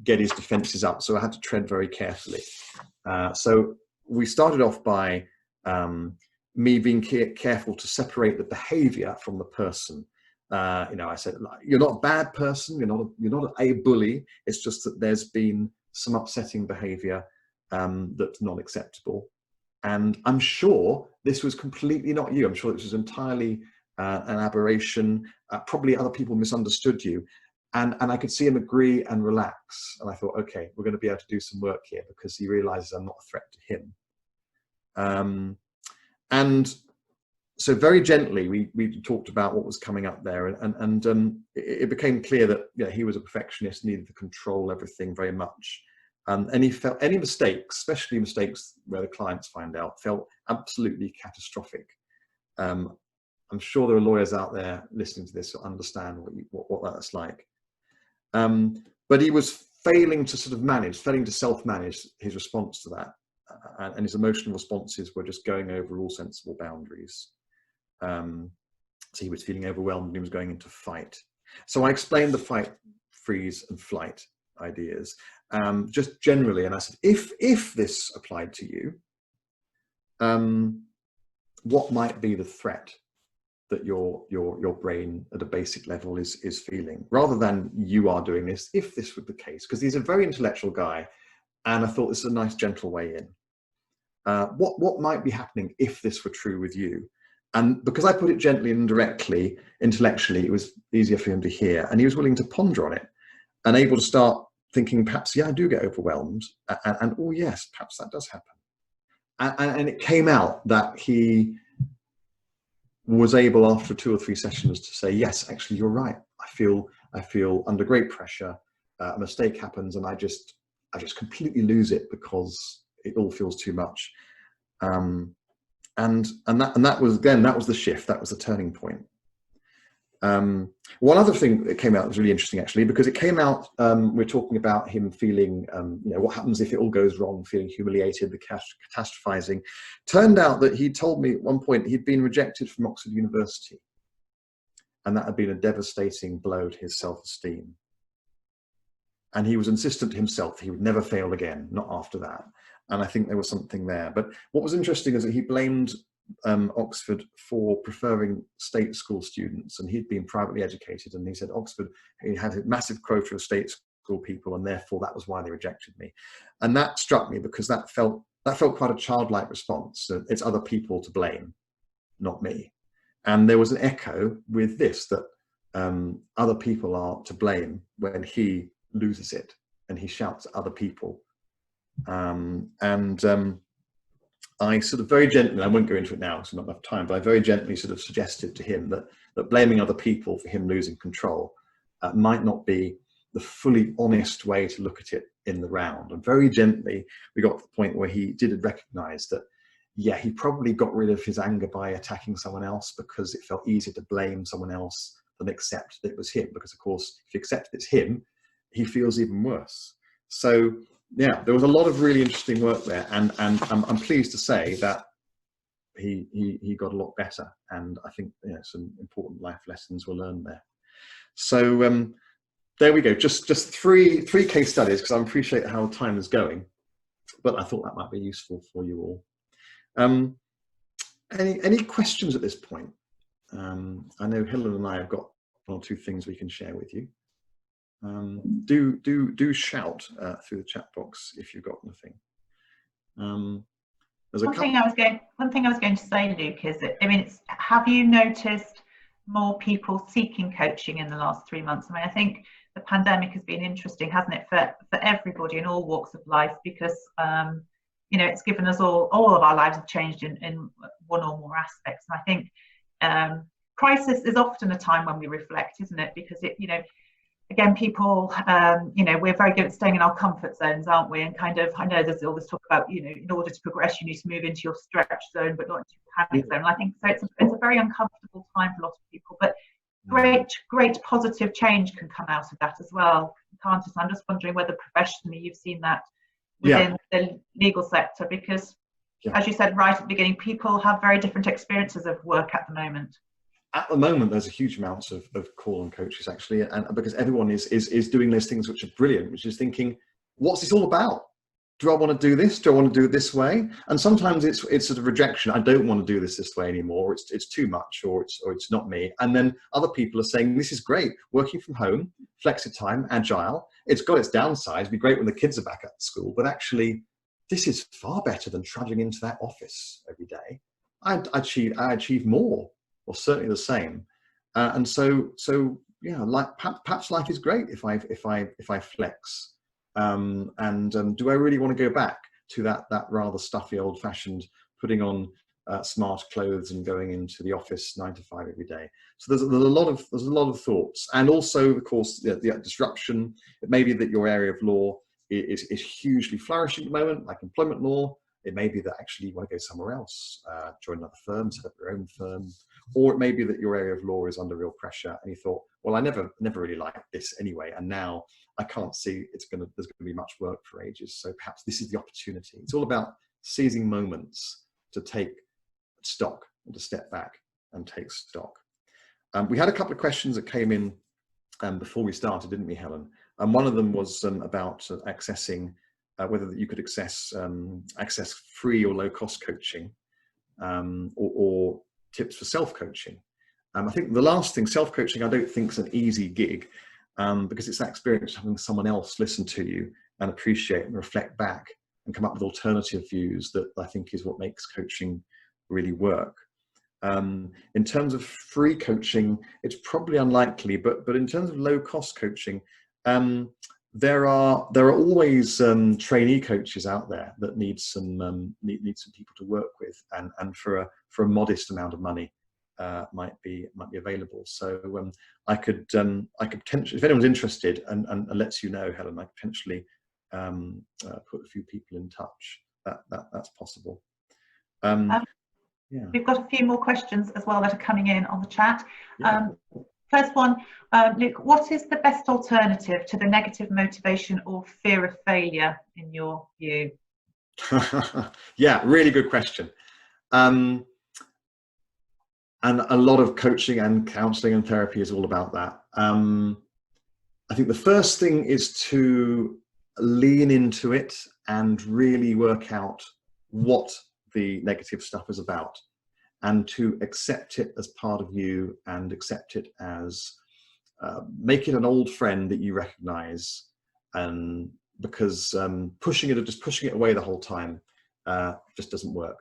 get his defenses up. So I had to tread very carefully. So we started off by me being careful to separate the behavior from the person. I said, you're not a bad person, you're not a bully, it's just that there's been some upsetting behavior that's not acceptable. And I'm sure this was completely not you. I'm sure this was entirely an aberration. Probably other people misunderstood you. And I could see him agree and relax. And I thought, okay, we're going to be able to do some work here because he realizes I'm not a threat to him. And so very gently, we talked about what was coming up there. And it became clear that he was a perfectionist, needed to control everything very much. And he felt any mistakes, especially mistakes where the clients find out, felt absolutely catastrophic. I'm sure there are lawyers out there listening to this who understand what that's like. But he was failing to failing to self-manage his response to that. And his emotional responses were just going over all sensible boundaries. So he was feeling overwhelmed and he was going into fight. So I explained the fight, freeze and flight ideas, just generally. And I said, if this applied to you, what might be the threat that your brain at a basic level is feeling, rather than you are doing this, if this were the case? Because he's a very intellectual guy, and I thought this is a nice gentle way in. What might be happening if this were true with you? And because I put it gently and directly, intellectually, it was easier for him to hear, and he was willing to ponder on it and able to start thinking, perhaps, yeah, I do get overwhelmed, and oh yes, perhaps that does happen. And it came out that he was able, after 2 or 3 sessions, to say, yes, actually, you're right. I feel under great pressure. A mistake happens, and I just completely lose it because it all feels too much. And that was the shift. That was the turning point. One other thing that came out was really interesting, actually, because it came out, we're talking about him feeling, what happens if it all goes wrong, feeling humiliated, the catastrophizing. Turned out that he told me at one point he'd been rejected from Oxford University, and that had been a devastating blow to his self-esteem. And he was insistent himself he would never fail again, not after that. And I think there was something there. But what was interesting is that he blamed Oxford for preferring state school students, and he'd been privately educated, and he said Oxford, he had a massive quota of state school people, and therefore that was why they rejected me. And that struck me because that felt quite a childlike response. It's other people to blame, not me. And there was an echo with this, that other people are to blame when he loses it and he shouts at other people. I sort of very gently, I won't go into it now because not enough time, but I very gently sort of suggested to him that blaming other people for him losing control might not be the fully honest way to look at it in the round. And very gently, we got to the point where he did recognize that, yeah, he probably got rid of his anger by attacking someone else because it felt easier to blame someone else than accept that it was him. Because of course, if you accept it's him, he feels even worse. So yeah, there was a lot of really interesting work there, and I'm pleased to say that he got a lot better, and I think some important life lessons were learned there. So there we go, just three case studies, because I appreciate how time is going, but I thought that might be useful for you all. Any questions at this point? I know Helen and I have got one or two things we can share with you. Do shout through the chat box if you've got anything. One thing I was going to say, Luke, is that, I mean, have you noticed more people seeking coaching in the last 3 months? I mean, I think the pandemic has been interesting, hasn't it, for everybody in all walks of life, because you know, it's given us all of our lives have changed in one or more aspects. And I think crisis is often a time when we reflect, isn't it? Because it, you know, again, people, you know, we're very good at staying in our comfort zones, aren't we? And kind of, I know there's all this talk about, you know, in order to progress, you need to move into your stretch zone, but not into your panic zone. And I think so. It's a very uncomfortable time for a lot of people, but great positive change can come out of that as well, can't it? I'm just wondering whether professionally you've seen that within the legal sector, because as you said right at the beginning, people have very different experiences of work at the moment. At the moment, there's a huge amount of call on coaches, actually, and because everyone is doing those things which are brilliant, which is thinking, what's this all about? Do I want to do this? Do I want to do it this way? And sometimes it's sort of rejection. I don't want to do this way anymore. It's too much, or it's not me. And then other people are saying, this is great, working from home, flexi time, agile. It's got its downsides. It'd be great when the kids are back at school, but actually, this is far better than trudging into that office every day. I achieve more, or certainly the same. And so yeah, like perhaps life is great if I flex. Do I really want to go back to that rather stuffy, old-fashioned putting on smart clothes and going into the office 9 to 5 every day? So there's a lot of thoughts, and also, of course, the disruption. It may be that your area of law is hugely flourishing at the moment, like employment law. It may be that actually you want to go somewhere else, join another firm, set up your own firm, or it may be that your area of law is under real pressure, and you thought, well, I never really liked this anyway, and now I can't see there's going to be much work for ages. So perhaps this is the opportunity. It's all about seizing moments to take stock and to step back and take stock. We had a couple of questions that came in before we started, didn't we, Helen? And one of them was about accessing whether you could access free or low-cost coaching, or tips for self-coaching. I think the last thing, self-coaching, I don't think is an easy gig, because it's that experience of having someone else listen to you and appreciate and reflect back and come up with alternative views that I think is what makes coaching really work. In terms of free coaching, it's probably unlikely, but in terms of low-cost coaching, there are always trainee coaches out there that need some people to work with, and for a modest amount of money might be available. So I could potentially, if anyone's interested and lets you know, Helen, I could potentially put a few people in touch. That's possible. Yeah. We've got a few more questions as well that are coming in on the chat. First one, Luke, what is the best alternative to the negative motivation or fear of failure in your view? Yeah, really good question. And a lot of coaching and counseling and therapy is all about that. I think the first thing is to lean into it and really work out what the negative stuff is about, and to accept it as part of you, and accept it as make it an old friend that you recognize, and because pushing it away the whole time just doesn't work.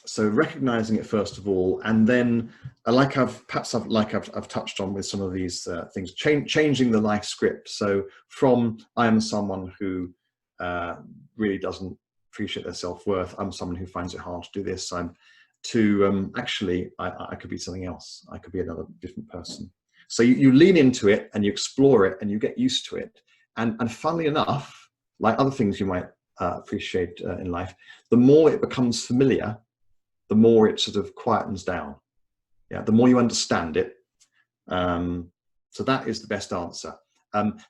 So recognizing it first of all, and then like I've touched on with some of these things, changing the life script. So from I am someone who really doesn't appreciate their self-worth, I'm someone who finds it hard to do this, actually I could be something else. I could be another different person. So you lean into it and you explore it and you get used to it. And funnily enough, like other things you might appreciate in life, the more it becomes familiar, the more it sort of quietens down. Yeah, the more you understand it. So that is the best answer.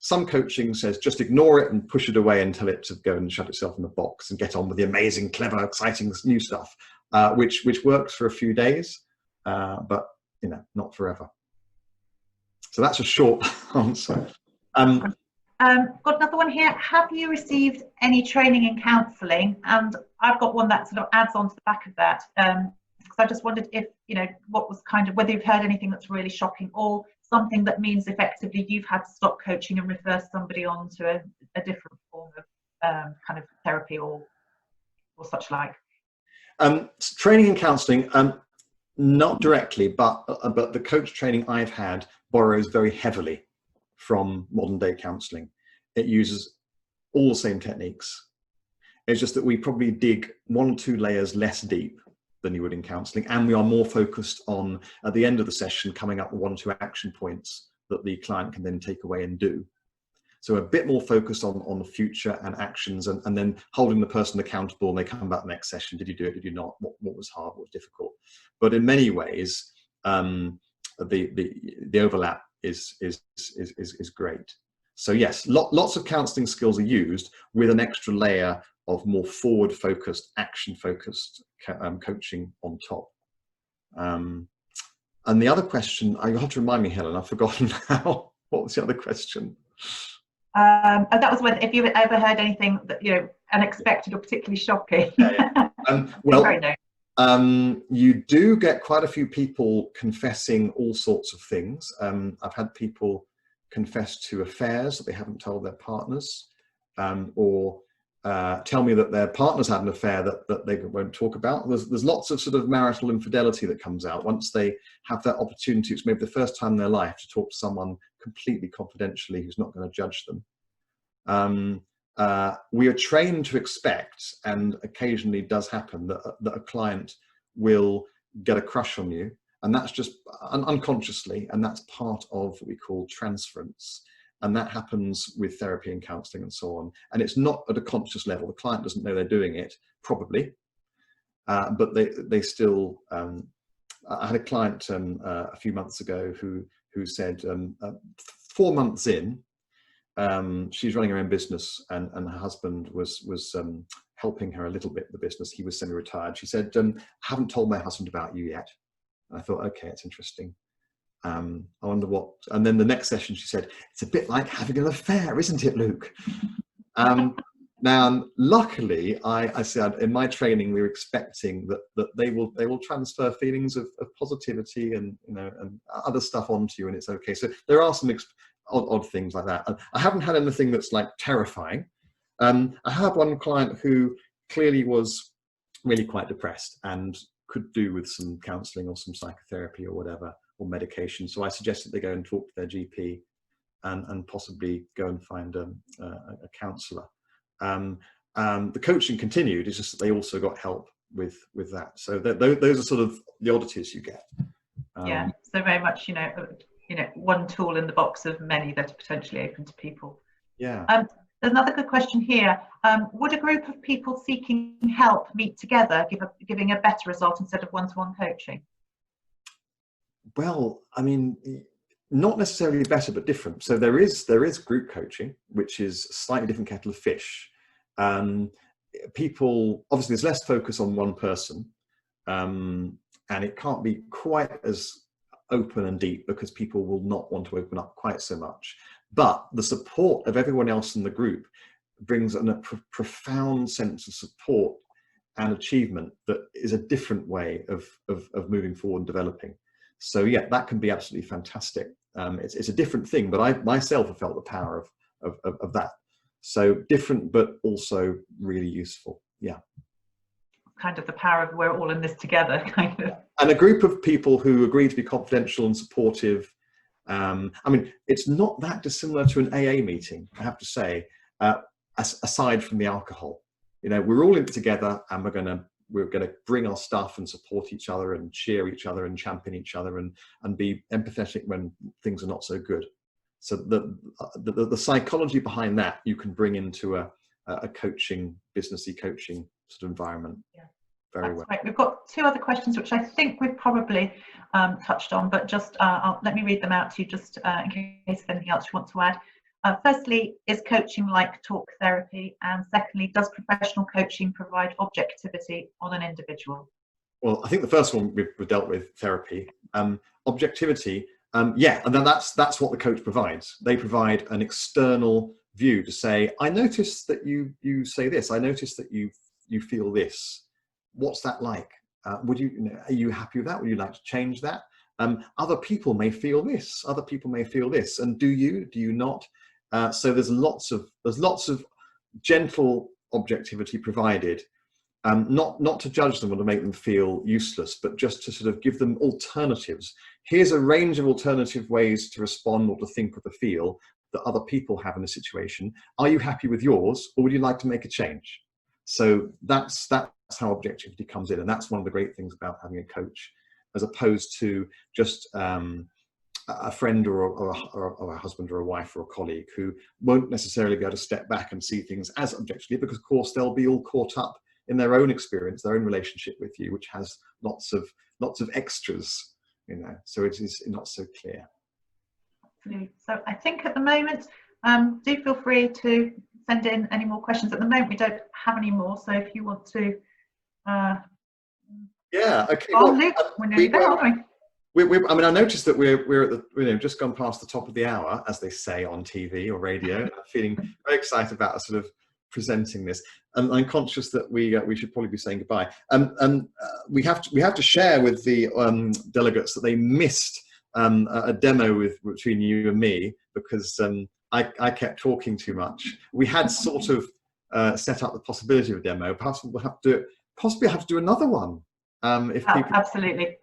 Some coaching says just ignore it and push it away and tell it to go and shut itself in the box and get on with the amazing, clever, exciting new stuff, which works for a few days, but not forever. So that's a short answer. Got another one here. Have you received any training in counselling? And I've got one that sort of adds on to the back of that. Because I just wondered if, what was whether you've heard anything that's really shocking, or something that means effectively you've had to stop coaching and refer somebody on to a different form of kind of therapy or such like. Training in counselling, not directly, but the coach training I've had borrows very heavily from modern day counselling. It uses all the same techniques. It's just that we probably dig 1 or 2 layers less deep than you would in counselling, and we are more focused on, at the end of the session, coming up with 1 or 2 action points that the client can then take away and do. So a bit more focused on the future and actions, and then holding the person accountable, and they come back the next session. Did you do it? Did you not? What was hard? What was difficult? But in many ways, the overlap is great. So yes, lots of counselling skills are used with an extra layer of more forward-focused, action-focused coaching on top. And the other question, you have to remind me, Helen, I've forgotten now. What was the other question? And that was if you ever heard anything that unexpected or particularly shocking. Well, you do get quite a few people confessing all sorts of things. I've had people confess to affairs that they haven't told their partners, or tell me that their partners had an affair that they won't talk about. There's lots of sort of marital infidelity that comes out once they have that opportunity. It's maybe the first time in their life to talk to someone completely confidentially who's not going to judge them. We are trained to expect, and occasionally does happen, that a client will get a crush on you, and that's just unconsciously, and that's part of what we call transference. And that happens with therapy and counselling and so on. And it's not at a conscious level. The client doesn't know they're doing it, probably, but they still. I had a client a few months ago who said 4 months in, she's running her own business, and her husband was helping her a little bit with the business. He was semi-retired. She said, "I haven't told my husband about you yet." And I thought, okay, it's interesting. I wonder what. And then the next session, she said, "It's a bit like having an affair, isn't it, Luke?" Now, luckily, I said in my training, we were expecting that they will transfer feelings of positivity and and other stuff onto you, and it's okay. So there are some odd things like that. I haven't had anything that's like terrifying. I had one client who clearly was really quite depressed and could do with some counselling or some psychotherapy or whatever, or medication. So I suggested they go and talk to their GP and possibly go and find a counsellor. The coaching continued. It's just that they also got help with that. So those are sort of the oddities you get. Yeah. So very much, one tool in the box of many that are potentially open to people. Yeah. There's another good question here. Would a group of people seeking help meet together, giving a better result instead of one-to-one coaching? Well, I mean, not necessarily better, but different. So there is group coaching, which is a slightly different kettle of fish. People, obviously, there's less focus on one person, and it can't be quite as open and deep because people will not want to open up quite so much. But the support of everyone else in the group brings a profound sense of support and achievement that is a different way of moving forward and developing. So yeah, that can be absolutely fantastic. It's a different thing, but I myself have felt the power of that. So different, but also really useful. Yeah. Kind of the power of we're all in this together, kind of. And a group of people who agree to be confidential and supportive. I mean, it's not that dissimilar to an AA meeting, I have to say, aside from the alcohol. We're all in it together, and we're going to bring our stuff and support each other and cheer each other and champion each other and be empathetic when things are not so good. So the psychology behind that you can bring into a coaching, businessy coaching sort of environment. Yeah. Very well. Right. We've got 2 other questions which I think we've probably touched on, but just let me read them out to you just in case there's anything else you want to add. Firstly, is coaching like talk therapy? And secondly, does professional coaching provide objectivity on an individual? Well, I think the first one we've dealt with, therapy. Objectivity, yeah, and then that's what the coach provides. They provide an external view to say, I noticed that you say this, I noticed that you feel this. What's that like? Are you happy with that? Would you like to change that? Other people may feel this, other people may feel this, and do you not? So there's lots of gentle objectivity provided, not to judge them or to make them feel useless, but just to sort of give them alternatives. Here's a range of alternative ways to respond or to think or to feel that other people have in a situation. Are you happy with yours, or would you like to make a change? So that's how objectivity comes in, and that's one of the great things about having a coach, as opposed to just a friend or a husband or a wife or a colleague who won't necessarily be able to step back and see things as objectively, because of course they'll be all caught up in their own experience, their own relationship with you, which has lots of extras, so it is not so clear. Absolutely. So I think at the moment, do feel free to send in any more questions. At the moment we don't have any more, so if you want to yeah, okay. Well, Luke, we're nearly there, aren't we? I mean, I noticed that we're at the just gone past the top of the hour, as they say on TV or radio. I'm feeling very excited about sort of presenting this, and I'm conscious that we should probably be saying goodbye. We have to share with the delegates that they missed a demo between you and me, because I kept talking too much. We had sort of set up the possibility of a demo. Perhaps we'll have to do another one. If people, absolutely.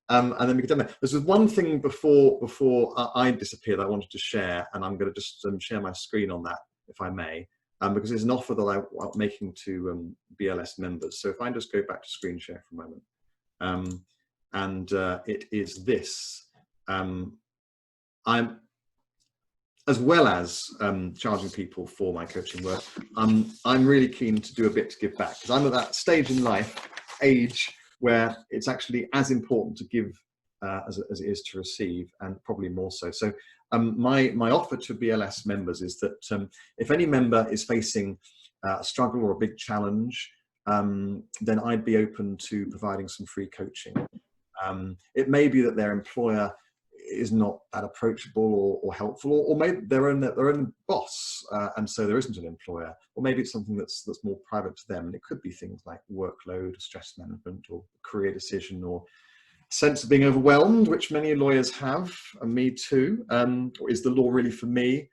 And then we could demo. There's one thing before I disappear that I wanted to share, and I'm going to just share my screen on that, if I may, because it's an offer that I'm making to BLS members. So if I just go back to screen share for a moment, and it is this. I'm, as well as charging people for my coaching work, I'm really keen to do a bit to give back, because I'm at that stage in age where it's actually as important to give as it is to receive, and probably more so. So my offer to BLS members is that if any member is facing a struggle or a big challenge, then I'd be open to providing some free coaching. It may be that their employer is not that approachable or helpful, or maybe their own boss, and so there isn't an employer, or maybe it's something that's more private to them, and it could be things like workload, stress management, or career decision, or sense of being overwhelmed, which many lawyers have, and me too. Or is the law really for me?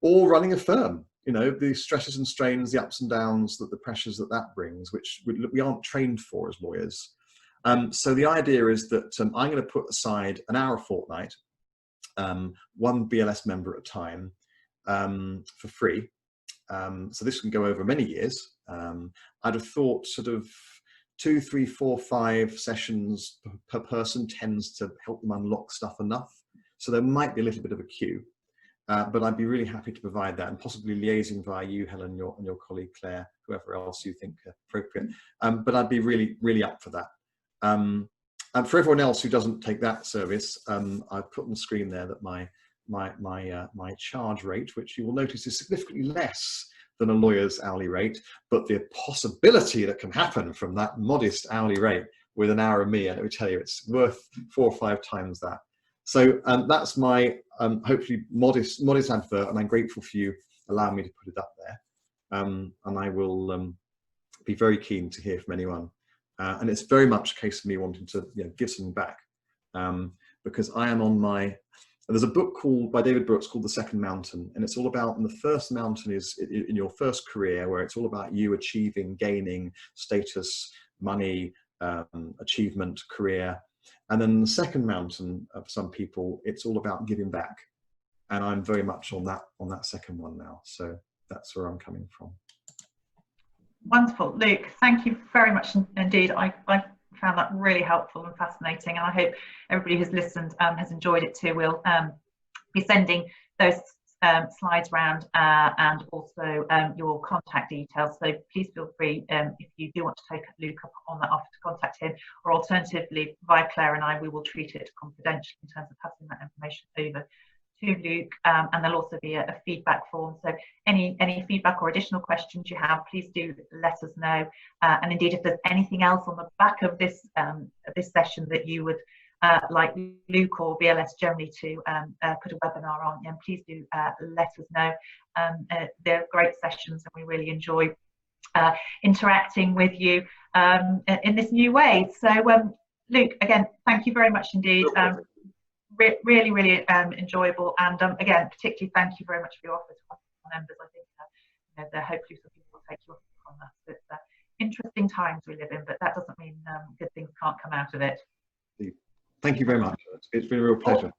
Or running a firm, the stresses and strains, the ups and downs, the pressures that brings, which we aren't trained for as lawyers. So the idea is that I'm going to put aside an hour a fortnight, one BLS member at a time, for free. So this can go over many years. I'd have thought sort of 2, 3, 4, 5 sessions per person tends to help them unlock stuff enough. So there might be a little bit of a queue, but I'd be really happy to provide that, and possibly liaising via you, Helen, and your colleague Claire, whoever else you think appropriate. But I'd be really, really up for that. And for everyone else who doesn't take that service, I've put on the screen there that my charge rate, which you will notice is significantly less than a lawyer's hourly rate, but the possibility that can happen from that modest hourly rate with an hour of me, and let me tell you, it's worth 4 or 5 times that. So that's my hopefully modest advert, and I'm grateful for you allowing me to put it up there. And I will be very keen to hear from anyone. And it's very much a case of me wanting to give something back, because I am on there's a book by David Brooks called The Second Mountain, and it's all about, and the first mountain is in your first career, where it's all about you achieving, gaining status, money, achievement, career. And then the second mountain, for some people, it's all about giving back. And I'm very much on that second one now. So that's where I'm coming from. Wonderful. Luke, thank you very much indeed. I found that really helpful and fascinating, and I hope everybody who's listened has enjoyed it too. We'll be sending those slides around, and also your contact details, so please feel free, if you do want to take Luke up on that offer, to contact him, or alternatively via Claire and I, we will treat it confidential in terms of passing that information over to Luke, and there'll also be a feedback form. So any feedback or additional questions you have, please do let us know. And indeed, if there's anything else on the back of this this session that you would like Luke or BLS generally to put a webinar on, and please do let us know. They're great sessions and we really enjoy interacting with you in this new way. So Luke, again, thank you very much indeed. Really, really enjoyable, and again, particularly thank you very much for your offer to our members. I think hopefully some people will take you up on that. So it's interesting times we live in, but that doesn't mean good things can't come out of it. Thank you very much. It's been a real pleasure.